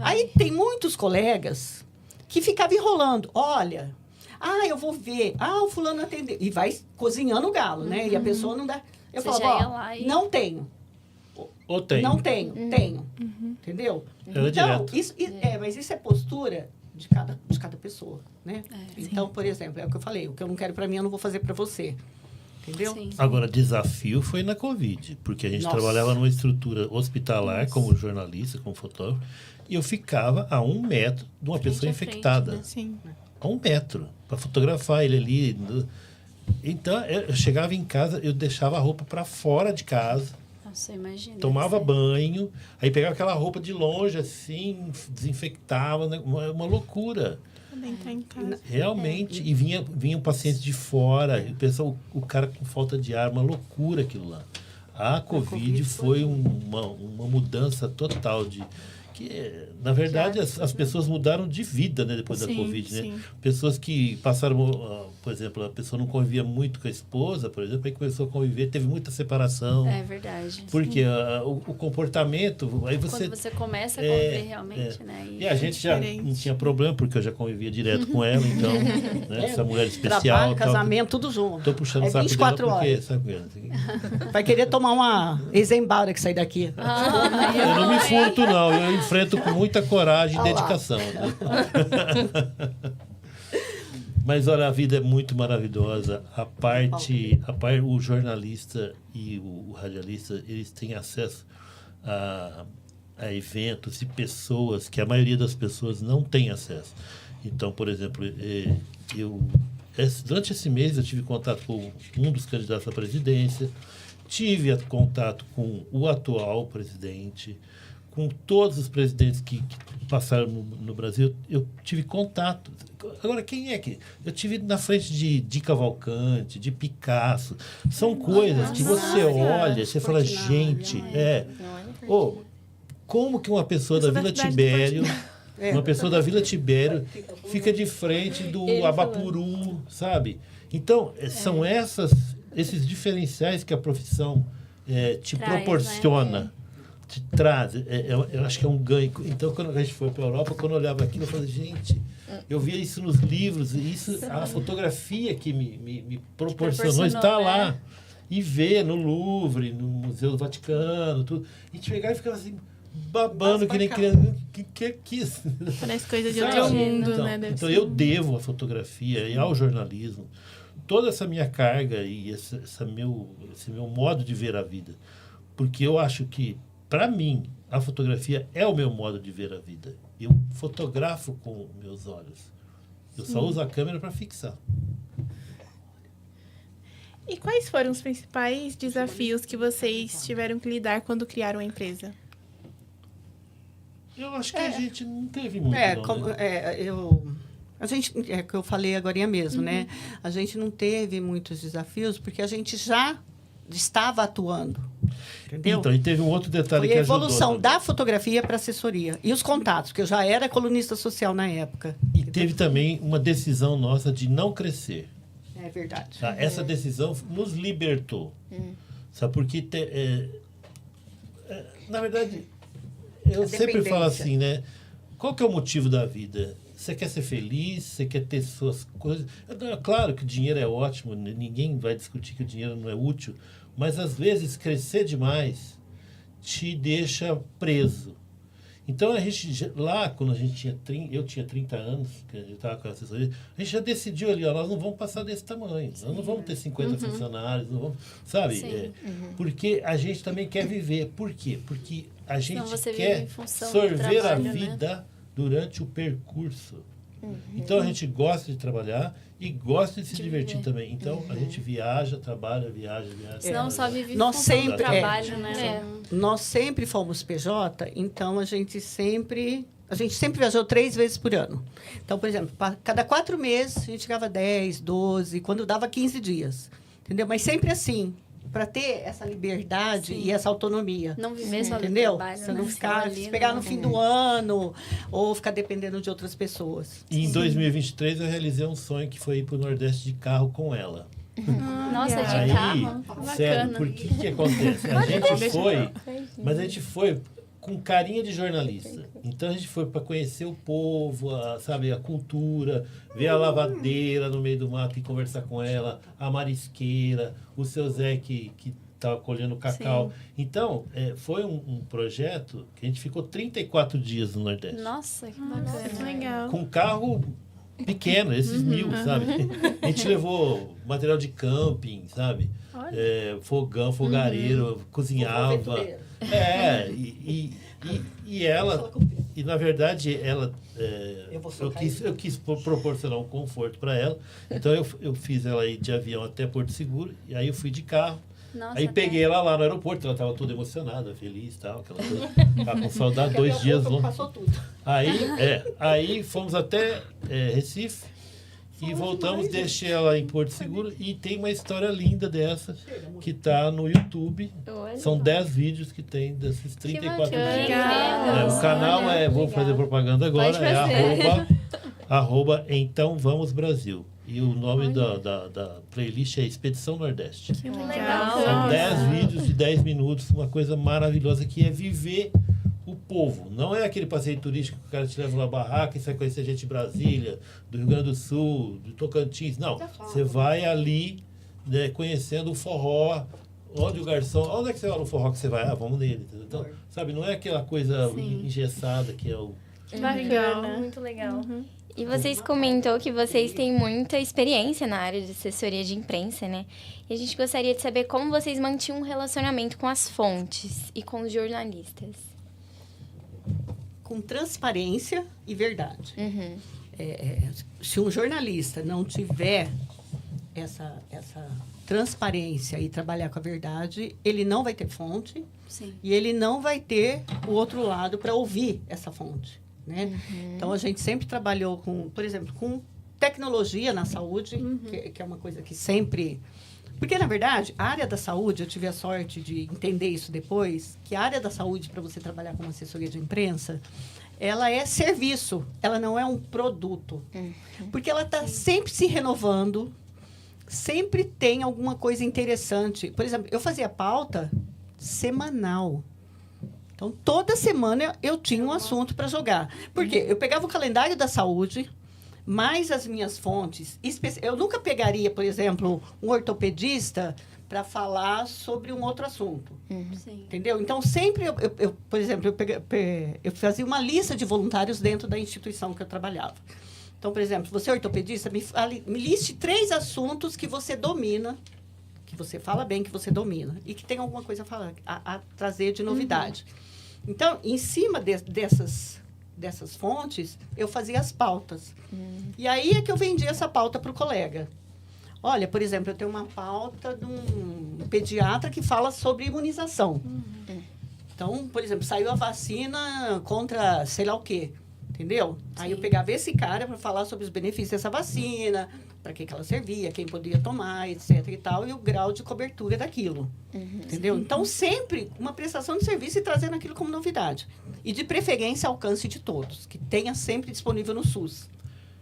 Speaker 6: Aí tem muitos colegas que ficavam enrolando. Olha, eu vou ver. O fulano atendeu. E vai cozinhando o galo, né? E a pessoa não dá... Eu
Speaker 4: Você já ia
Speaker 6: falava,
Speaker 4: lá e-
Speaker 6: não tenho.
Speaker 5: ou tem.
Speaker 6: Não tenho, tenho. Entendeu?
Speaker 5: Era
Speaker 6: Então,
Speaker 5: direto.
Speaker 6: mas isso é postura de cada pessoa, né? Então, por exemplo, é o que eu falei, o que eu não quero para mim, eu não vou fazer para você. entendeu?
Speaker 4: Sim.
Speaker 5: Agora, desafio foi na Covid, porque a gente
Speaker 6: Nossa.
Speaker 5: trabalhava numa estrutura hospitalar, como jornalista, como fotógrafo, e eu ficava a 1 metro de uma pessoa
Speaker 4: a frente,
Speaker 5: infectada.
Speaker 4: né?
Speaker 1: Sim.
Speaker 5: A 1 metro, para fotografar ele ali. Então, eu chegava em casa, eu deixava a roupa para fora de casa,
Speaker 4: Nossa, imagina.
Speaker 5: tomava
Speaker 4: Você-
Speaker 5: banho, aí pegava aquela roupa de longe, assim, desinfectava, né? Uma loucura.
Speaker 1: Também tá em casa.
Speaker 5: Realmente. E vinha um paciente de fora, e o cara com falta de ar, uma loucura aquilo lá. A Covid
Speaker 6: Covid
Speaker 5: foi uma mudança total de... Que, na verdade, as pessoas mudaram de vida, né, depois da
Speaker 1: Sim,
Speaker 5: Covid, né?
Speaker 1: sim.
Speaker 5: Pessoas que passaram, por exemplo, a pessoa não convivia muito com a esposa, por exemplo, aí começou a conviver, teve muita separação.
Speaker 4: É verdade.
Speaker 5: Porque o comportamento, aí você...
Speaker 4: Quando você começa a conviver realmente, né?
Speaker 5: E a gente já
Speaker 1: diferente.
Speaker 5: não tinha problema, porque eu já convivia direto com ela, então, né, essa mulher especial.
Speaker 6: Trabalho,
Speaker 5: tal.
Speaker 6: casamento, tudo junto.
Speaker 5: Tô puxando
Speaker 6: É
Speaker 5: o saco
Speaker 6: 24
Speaker 5: dela porque,
Speaker 6: horas.
Speaker 5: sabe, assim,
Speaker 6: Vai querer tomar uma Eisenbauer que sair daqui.
Speaker 5: eu não me furto, não. Eu enfrento com muita coragem e
Speaker 6: Olha lá.
Speaker 5: dedicação. Né? Mas, olha, a vida é muito maravilhosa. O jornalista e o radialista, eles têm acesso a eventos e pessoas que a maioria das pessoas não tem acesso. Então, por exemplo, durante esse mês eu tive contato com um dos candidatos à presidência, tive contato com o atual presidente, com todos os presidentes que passaram no Brasil, eu tive contato. Agora, quem é que... Eu tive na frente de Cavalcante, de Picasso. São coisas que você olha, você fala, gente, como que uma pessoa da
Speaker 1: Pessoa da
Speaker 5: Vila
Speaker 1: cidade do
Speaker 5: Tibério...
Speaker 6: É.
Speaker 5: Uma pessoa da Vila Tibério fica de frente do Abapuru, sabe? Então, são esses diferenciais que a profissão te
Speaker 4: Traz,
Speaker 5: proporciona,
Speaker 4: né?
Speaker 5: te traz. Eu acho que é um ganho. Então, quando a gente foi para a Europa, quando eu olhava aquilo, eu falei, gente, eu via isso nos livros, e isso, a fotografia que me proporcionou está lá. E ver no Louvre, no Museu do Vaticano, tudo. E te pegar e ficava assim, babando, que nem criança. Que é isso?
Speaker 1: Parece coisa de
Speaker 5: Sabe?
Speaker 1: outro mundo,
Speaker 5: Então,
Speaker 1: né? Deve
Speaker 5: então
Speaker 1: ser.
Speaker 5: eu devo à fotografia e ao jornalismo toda essa minha carga e esse meu modo de ver a vida. Porque eu acho que, para mim, a fotografia é o meu modo de ver a vida. Eu fotografo com meus olhos. Eu só uso a câmera para fixar.
Speaker 1: E quais foram os principais desafios que vocês tiveram que lidar quando criaram a empresa?
Speaker 5: Eu acho que a gente não teve muito, não, né?
Speaker 6: A gente, é que eu falei agora mesmo, né? A gente não teve muitos desafios porque a gente já estava atuando, entendeu?
Speaker 5: Então, e teve um outro detalhe
Speaker 6: Foi
Speaker 5: que
Speaker 6: a
Speaker 5: ajudou.
Speaker 6: evolução
Speaker 5: também.
Speaker 6: da fotografia para assessoria. E os contatos, porque eu já era colunista social na época.
Speaker 5: E teve também uma decisão nossa de não crescer.
Speaker 6: É verdade.
Speaker 5: Tá? Essa decisão nos libertou. Sabe? Porque, na verdade, eu sempre falo
Speaker 6: dependência.
Speaker 5: assim, né? Qual que é o motivo da vida? Você quer ser feliz? Você quer ter suas coisas? Claro que o dinheiro é ótimo, ninguém vai discutir que o dinheiro não é útil, mas às vezes crescer demais te deixa preso. Então, a gente, lá, quando eu tinha 30 anos, que a gente estava com a assessoria, a gente já decidiu ali, ó, nós não vamos passar desse tamanho, nós não vamos ter 50 funcionários, não vamos, sabe?
Speaker 4: Sim.
Speaker 5: Porque a gente também quer viver. Por quê? Porque a gente
Speaker 4: você vive
Speaker 5: quer
Speaker 4: em função do
Speaker 5: sorver a
Speaker 4: trabalho, né?
Speaker 5: vida durante o percurso. Então, a gente gosta de trabalhar e gosta de se divertir também. Então, a gente viaja, trabalha, viaja.
Speaker 4: Senão só vive em
Speaker 6: Nós
Speaker 4: função do
Speaker 6: sempre-
Speaker 4: trabalho, né?
Speaker 6: Nós sempre fomos PJ, então a gente sempre viajou 3 vezes por ano. Então, por exemplo, cada 4 meses a gente chegava 10, 12, quando dava 15 dias. Entendeu? Mas sempre assim, para ter essa liberdade e essa autonomia.
Speaker 4: Não viver só do
Speaker 6: Entendeu?
Speaker 4: trabalho,
Speaker 6: Você
Speaker 4: né?
Speaker 6: não
Speaker 4: Só
Speaker 6: ficar,
Speaker 4: ali,
Speaker 6: se pegar
Speaker 4: né?
Speaker 6: no fim do ano ou ficar dependendo de outras pessoas.
Speaker 5: E em 2023 eu realizei um sonho que foi ir para o Nordeste de carro com ela.
Speaker 4: Nossa, de
Speaker 5: Aí,
Speaker 4: carro?
Speaker 5: sério,
Speaker 4: Bacana.
Speaker 5: porque que acontece? A gente foi, mas a gente foi com carinha de jornalista. Então a gente foi para conhecer o povo, sabe, a cultura, ver a lavadeira no meio do mato e conversar com ela, a marisqueira, o seu Zé que estava colhendo cacau. Então, foi um projeto que a gente ficou 34 dias no Nordeste.
Speaker 4: Nossa, que bacana.
Speaker 1: Legal.
Speaker 5: Com carro pequena, esses 1000, sabe? A gente levou material de camping, sabe? Fogão, fogareiro, cozinhava. E ela... E, na verdade, ela... eu quis proporcionar um conforto para ela. Então, eu fiz ela ir de avião até Porto Seguro. E aí, eu fui de carro.
Speaker 4: Nossa,
Speaker 5: aí, peguei ela lá no aeroporto. Ela estava toda emocionada, feliz e tal. Aquela coisa. Tava com saudade, 2 dias longe.
Speaker 6: Passou tudo.
Speaker 5: Aí, fomos até Recife. E voltamos, deixei ela em Porto Seguro. E tem uma história linda dessa, que está no YouTube. São 10 vídeos que tem desses 34 vídeos. O canal vou fazer propaganda agora, @ Então Vamos Brasil. E o nome da playlist é Expedição Nordeste.
Speaker 7: Que legal.
Speaker 5: São 10 vídeos de 10 minutos, uma coisa maravilhosa que é viver o povo. Não é aquele passeio turístico que o cara te leva na barraca e você vai conhecer gente de Brasília, do Rio Grande do Sul, do Tocantins. Não, você vai ali, né, conhecendo o forró, onde o garçom... Onde é que você vai no forró que você vai? Vamos nele. Então, sabe, não é aquela coisa engessada que é o...
Speaker 7: Legal, muito legal.
Speaker 3: E vocês comentou que vocês têm muita experiência na área de assessoria de imprensa, né? E a gente gostaria de saber como vocês mantinham um relacionamento com as fontes e com os jornalistas.
Speaker 6: Com transparência e verdade. Se um jornalista não tiver essa transparência e trabalhar com a verdade, ele não vai ter fonte.
Speaker 4: Sim.
Speaker 6: E ele não vai ter o outro lado para ouvir essa fonte, né? Então, a gente sempre trabalhou com, por exemplo, com tecnologia na saúde, que é uma coisa que sempre... Porque, na verdade, a área da saúde, eu tive a sorte de entender isso depois, que a área da saúde, para você trabalhar como assessoria de imprensa, ela é serviço, ela não é um produto. Porque ela está sempre se renovando, sempre tem alguma coisa interessante. Por exemplo, eu fazia pauta semanal. Então, toda semana eu tinha um assunto para jogar. Porque eu pegava o calendário da saúde... mais as minhas fontes. Eu nunca pegaria, por exemplo, um ortopedista para falar sobre um outro assunto. Entendeu? Então, sempre, por exemplo, eu fazia uma lista de voluntários dentro da instituição que eu trabalhava. Então, por exemplo, você é ortopedista, me liste 3 assuntos que você domina, que você fala bem, que você domina, e que tem alguma coisa a trazer de novidade. Então, em cima dessas fontes, eu fazia as pautas. E aí é que eu vendia essa pauta para o colega. Olha, por exemplo, eu tenho uma pauta de um pediatra que fala sobre imunização. Então, por exemplo, saiu a vacina contra sei lá o quê, entendeu? Aí eu pegava esse cara para falar sobre os benefícios dessa vacina, para que ela servia, quem podia tomar, etc. e tal, e o grau de cobertura daquilo. Entendeu? Então, sempre uma prestação de serviço e trazendo aquilo como novidade. E, de preferência, alcance de todos, que tenha sempre disponível no SUS.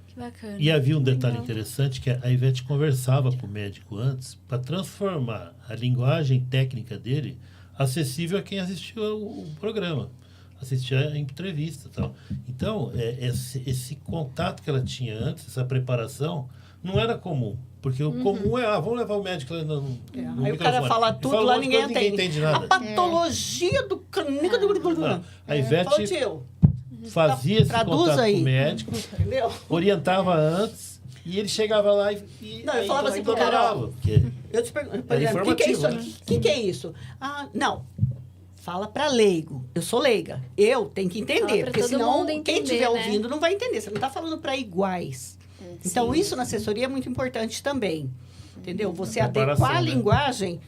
Speaker 4: Que bacana.
Speaker 5: E havia um detalhe interessante, que a Ivete conversava com o médico antes para transformar a linguagem técnica dele acessível a quem assistiu o programa, assistia a entrevista e tal. Então, esse contato que ela tinha antes, essa preparação, não era comum. Porque o comum é, vamos levar o médico lá no
Speaker 6: aí o cara fala tudo, lá ninguém entende
Speaker 5: nada.
Speaker 6: A patologia do canica...
Speaker 5: A Ivete fazia esse contato com o médico, orientava antes, e ele chegava lá e
Speaker 6: não, eu falava assim pro cara, eu te pergunto, por exemplo, o que é isso aqui? O que é isso? Não. Fala para leigo. Eu sou leiga. Eu tenho que entender, porque senão quem estiver ouvindo não vai entender. Você não está falando para iguais. Então, isso na assessoria é muito importante também. Entendeu? Você adequar a linguagem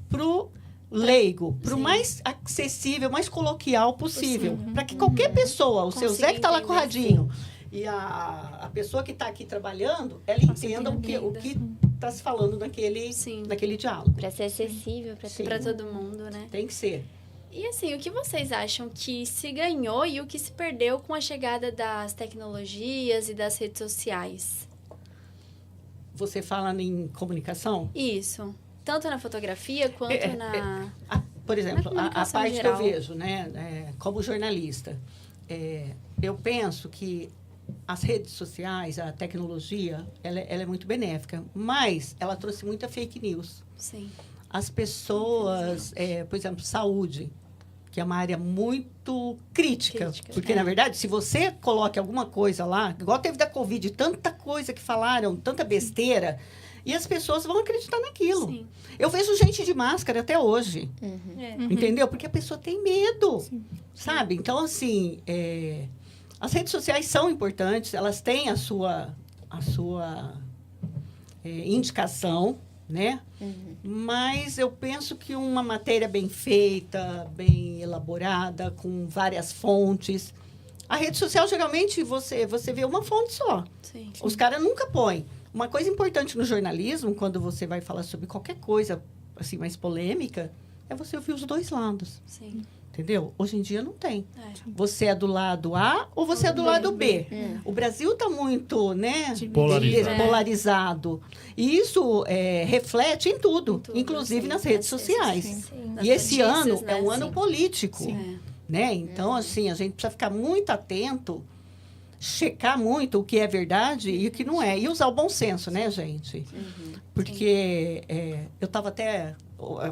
Speaker 6: para o leigo, para o mais acessível, mais coloquial possível. Para que qualquer pessoa, o seu Zé que está lá com o radinho, e a pessoa que está aqui trabalhando, ela entenda o que está se falando naquele diálogo.
Speaker 3: Para ser acessível
Speaker 4: para todo mundo, né?
Speaker 6: Tem que ser.
Speaker 4: E assim, o que vocês acham que se ganhou e o que se perdeu com a chegada das tecnologias e das redes sociais?
Speaker 6: Você fala em comunicação?
Speaker 4: Isso. Tanto na fotografia quanto
Speaker 6: por exemplo, a parte
Speaker 4: geral.
Speaker 6: que eu vejo, né, como jornalista, eu penso que as redes sociais, a tecnologia, ela é muito benéfica, mas ela trouxe muita fake news.
Speaker 4: Sim.
Speaker 6: As pessoas, por exemplo, saúde. que é uma área muito crítica. Porque,
Speaker 4: é.
Speaker 6: na verdade, se você coloca alguma coisa lá, igual teve da Covid, tanta coisa que falaram, tanta besteira, e as pessoas vão acreditar naquilo.
Speaker 4: Sim.
Speaker 6: Eu vejo gente de máscara até hoje,
Speaker 4: É.
Speaker 6: entendeu? Porque a pessoa tem medo, sabe? Então, assim, as redes sociais são importantes, elas têm a sua indicação, né? Mas eu penso que uma matéria bem feita, bem elaborada, com várias fontes. A rede social, geralmente, você vê uma fonte só.
Speaker 4: Sim.
Speaker 6: Os caras nunca põem. Uma coisa importante no jornalismo, quando você vai falar sobre qualquer coisa assim mais polêmica, é você ouvir os dois lados.
Speaker 4: Sim.
Speaker 6: Entendeu? Hoje em dia não tem.
Speaker 4: É.
Speaker 6: Você é do lado A ou você é do lado B. O Brasil está muito, né, polarizado. E isso reflete em tudo, inclusive
Speaker 4: sim,
Speaker 6: nas redes
Speaker 4: nas
Speaker 6: sociais.
Speaker 4: redes, sim.
Speaker 6: E
Speaker 4: Nas
Speaker 6: esse
Speaker 4: notícias,
Speaker 6: ano
Speaker 4: né?
Speaker 6: é um ano
Speaker 4: Sim.
Speaker 6: político,
Speaker 4: É.
Speaker 6: né? Então, assim, a gente precisa ficar muito atento, checar muito o que é verdade e o que não é. E usar o bom senso, né, gente? Porque eu estava até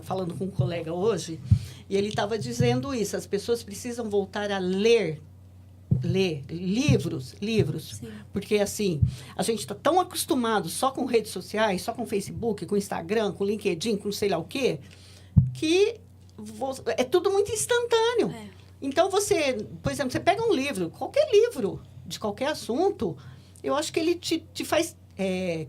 Speaker 6: falando com um colega hoje, e ele estava dizendo isso, as pessoas precisam voltar a ler livros,
Speaker 4: Sim.
Speaker 6: porque assim, a gente está tão acostumado só com redes sociais, só com Facebook, com Instagram, com LinkedIn, com sei lá o quê, que é tudo muito instantâneo.
Speaker 4: É.
Speaker 6: Então, você, por exemplo, você pega um livro, qualquer livro, de qualquer assunto, eu acho que ele te faz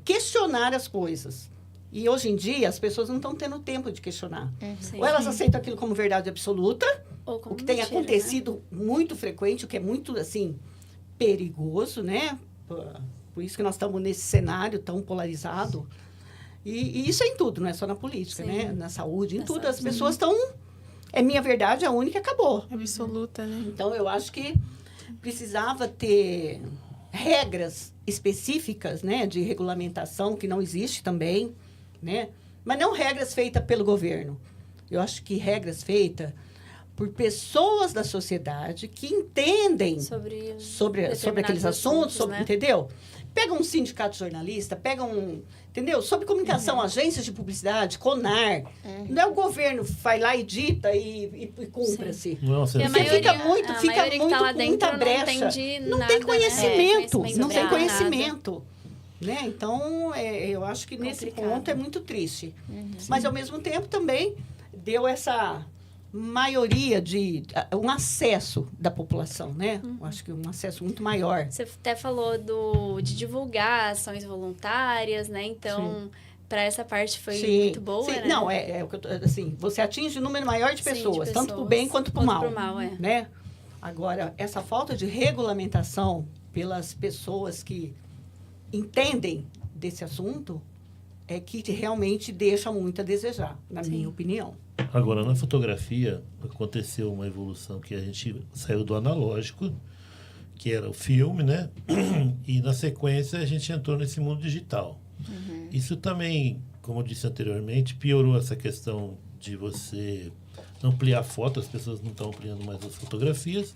Speaker 6: questionar as coisas. E hoje em dia, as pessoas não estão tendo tempo de questionar.
Speaker 4: Sim.
Speaker 6: Ou elas aceitam aquilo como verdade absoluta,
Speaker 4: Ou como
Speaker 6: o que tem
Speaker 4: mentira,
Speaker 6: acontecido muito frequente, o que é muito, assim, perigoso, né? Por isso que nós estamos nesse cenário tão polarizado. E isso é em tudo, não é só na política,
Speaker 4: Sim.
Speaker 6: né? Na saúde, em
Speaker 4: Na
Speaker 6: tudo.
Speaker 4: saúde.
Speaker 6: As pessoas estão... É minha verdade, a única, acabou.
Speaker 1: Absoluta, né?
Speaker 6: Então, eu acho que precisava ter regras específicas, né? De regulamentação, que não existe também, né? Mas não regras feitas pelo governo. Eu acho que regras feitas por pessoas da sociedade que entendem sobre aqueles assuntos,
Speaker 4: né?
Speaker 6: entendeu? Pega um sindicato jornalista, entendeu? Sobre comunicação, agências de publicidade, CONAR. Não é o governo que vai lá e dita e cumpra-se.
Speaker 5: Nossa,
Speaker 4: E a
Speaker 6: Você
Speaker 4: maioria,
Speaker 6: fica muito
Speaker 4: a maioria que tá lá
Speaker 6: com muita
Speaker 4: dentro
Speaker 6: brecha.
Speaker 4: não entende
Speaker 6: Não
Speaker 4: nada,
Speaker 6: tem
Speaker 4: né?
Speaker 6: conhecimento,
Speaker 4: Conhecimento
Speaker 6: não tem
Speaker 4: sobre
Speaker 6: conhecimento. Né? Então, eu acho que nesse
Speaker 4: Complicado.
Speaker 6: ponto é muito triste. Mas, ao mesmo tempo, também deu essa maioria um acesso da população, né? Eu acho que um acesso muito maior.
Speaker 4: Você até falou de divulgar ações voluntárias, né? Então, para essa parte foi muito boa,
Speaker 6: sim.
Speaker 4: né?
Speaker 6: Não, o que assim, você atinge um número maior de
Speaker 4: Sim, de
Speaker 6: pessoas, tanto para o
Speaker 4: pessoas,
Speaker 6: bem quanto para o mal.
Speaker 4: pro mal,
Speaker 6: Né? Agora, essa falta de regulamentação pelas pessoas que entendem desse assunto é que realmente deixa muito a desejar, na minha opinião.
Speaker 5: Agora, na fotografia, aconteceu uma evolução que a gente saiu do analógico, que era o filme, né? E, na sequência, a gente entrou nesse mundo digital. Isso também, como eu disse anteriormente, piorou essa questão de você ampliar foto, as pessoas não estão ampliando mais as fotografias,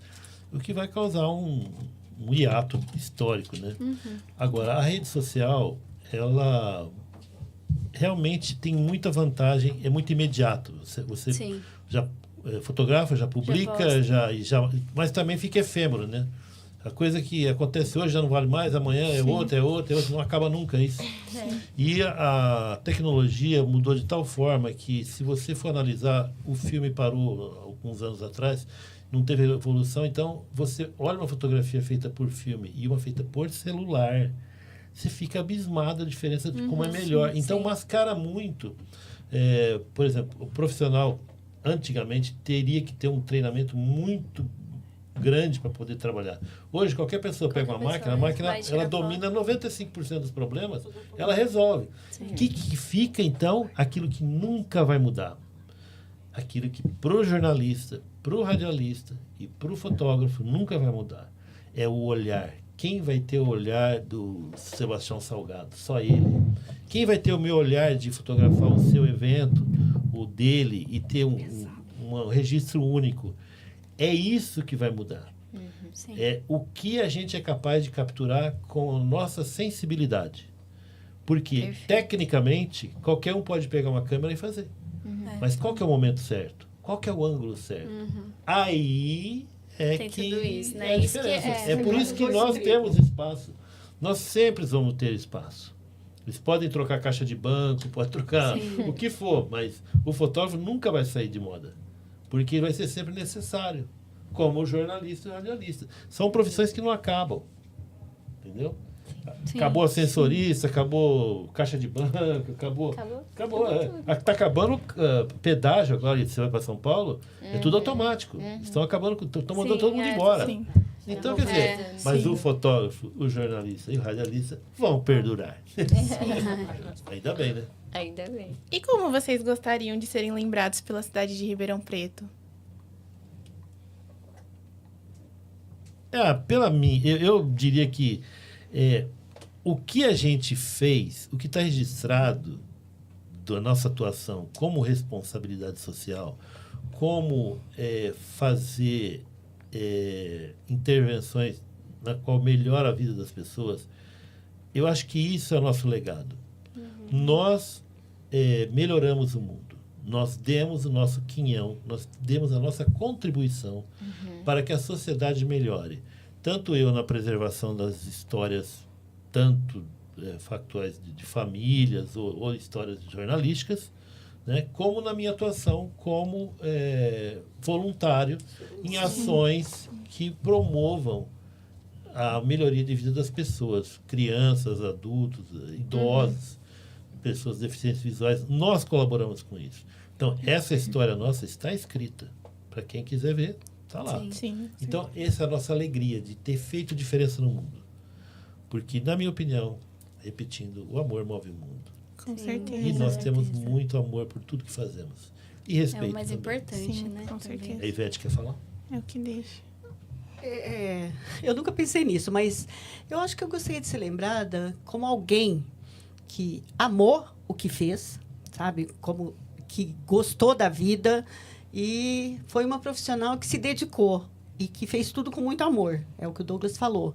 Speaker 5: o que vai causar um hiato histórico, né? Agora, a rede social, ela realmente tem muita vantagem, é muito imediato. Você
Speaker 4: Sim.
Speaker 6: já
Speaker 5: fotografa, já publica,
Speaker 4: posta.
Speaker 5: mas também fica efêmero, né? A coisa que acontece hoje já não vale mais, amanhã é outra, não acaba nunca isso. E a tecnologia mudou de tal forma que, se você for analisar, o filme parou alguns anos atrás, não teve evolução, então você olha uma fotografia feita por filme e uma feita por celular, você fica abismado a diferença de como é melhor. Então, mascara muito. Por exemplo, o profissional, antigamente, teria que ter um treinamento muito grande para poder trabalhar. Hoje, qualquer pessoa pega uma máquina, a máquina ela domina 95% dos problemas, ela resolve. O que fica, então? Aquilo que nunca vai mudar. Aquilo que, pro jornalista, pro radialista e pro fotógrafo, nunca vai mudar. É o olhar. Quem vai ter o olhar do Sebastião Salgado? Só ele. Quem vai ter o meu olhar de fotografar o seu evento, o dele, e ter um registro único? É isso que vai mudar. É o que a gente é capaz de capturar com a nossa sensibilidade. Porque, tecnicamente, qualquer um pode pegar uma câmera e fazer. Mas qual que é o momento certo? Qual que é o ângulo certo? Aí é
Speaker 4: Tem
Speaker 5: que
Speaker 4: tudo isso, né?
Speaker 5: é a
Speaker 4: Isso que
Speaker 5: diferença.
Speaker 4: é-
Speaker 5: É por isso que nós temos espaço. Nós sempre vamos ter espaço. Eles podem trocar caixa de banco, pode trocar o que for, mas o fotógrafo nunca vai sair de moda, porque vai ser sempre necessário, como o jornalista e o radialista. São profissões que não acabam, entendeu? Acabou ascensorista, acabou caixa de banco, acabou. Está acabando pedágio agora, você vai para São Paulo, é tudo automático. Estão acabando, estão mandando todo mundo embora.
Speaker 1: Sim.
Speaker 5: Então, quer dizer, mas o fotógrafo, o jornalista e o radialista vão perdurar. Ainda bem, né?
Speaker 3: Ainda bem.
Speaker 1: E como vocês gostariam de serem lembrados pela cidade de Ribeirão Preto?
Speaker 5: Pela mim, eu diria que o que a gente fez, o que está registrado da nossa atuação como responsabilidade social, como fazer intervenções na qual melhora a vida das pessoas, eu acho que isso é o nosso legado. Nós melhoramos o mundo. Nós demos o nosso quinhão, nós demos a nossa contribuição para que a sociedade melhore. Tanto eu na preservação das histórias, tanto factuais de famílias ou histórias jornalísticas, né, como na minha atuação como voluntário em ações que promovam a melhoria de vida das pessoas, crianças, adultos, idosos, pessoas deficientes visuais. Nós colaboramos com isso. Então, essa história nossa está escrita. Para quem quiser ver, está lá.
Speaker 1: Sim.
Speaker 5: Então, essa é a nossa alegria de ter feito diferença no mundo. Porque, na minha opinião, repetindo, o amor move o mundo.
Speaker 1: Com certeza.
Speaker 5: E nós temos muito amor por tudo que fazemos. E respeito
Speaker 4: É o mais
Speaker 5: também.
Speaker 4: importante,
Speaker 1: Sim,
Speaker 4: né?
Speaker 1: com
Speaker 4: também.
Speaker 1: certeza.
Speaker 5: A Ivete quer falar?
Speaker 1: É o que deixa.
Speaker 6: Eu nunca pensei nisso, mas eu acho que eu gostaria de ser lembrada como alguém que amou o que fez, sabe? Como que gostou da vida e foi uma profissional que se dedicou e que fez tudo com muito amor. É o que o Douglas falou.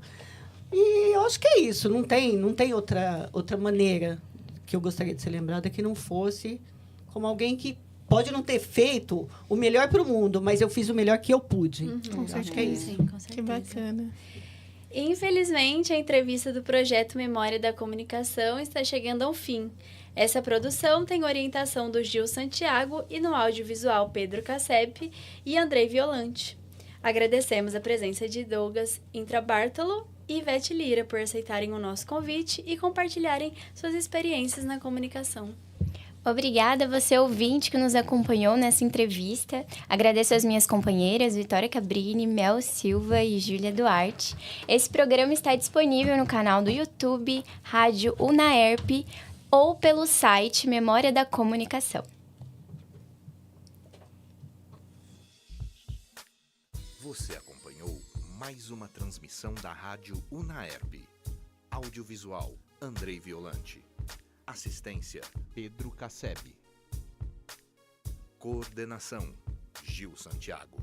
Speaker 6: E eu acho que é isso. Não tem outra maneira que eu gostaria de ser lembrada que não fosse como alguém que pode não ter feito o melhor para o mundo, mas eu fiz o melhor que eu pude.
Speaker 1: Com
Speaker 6: Eu acho que é isso.
Speaker 4: Sim, com certeza.
Speaker 1: Que bacana.
Speaker 4: Infelizmente, a entrevista do projeto Memória da Comunicação está chegando ao fim. Essa produção tem orientação do Gil Santiago e no audiovisual Pedro Cassep e Andrei Violante. Agradecemos a presença de Douglas Intrabartolo e Ivete Lira por aceitarem o nosso convite e compartilharem suas experiências na comunicação.
Speaker 3: Obrigada a você, ouvinte, que nos acompanhou nessa entrevista. Agradeço às minhas companheiras Vitória Cabrini, Mel Silva e Júlia Duarte. Esse programa está disponível no canal do YouTube, Rádio Unaerp ou pelo site Memória da Comunicação.
Speaker 8: Você acompanhou mais uma transmissão da Rádio Unaerp. Audiovisual, Andrei Violante. Assistência, Pedro Casseb. Coordenação, Gil Santiago.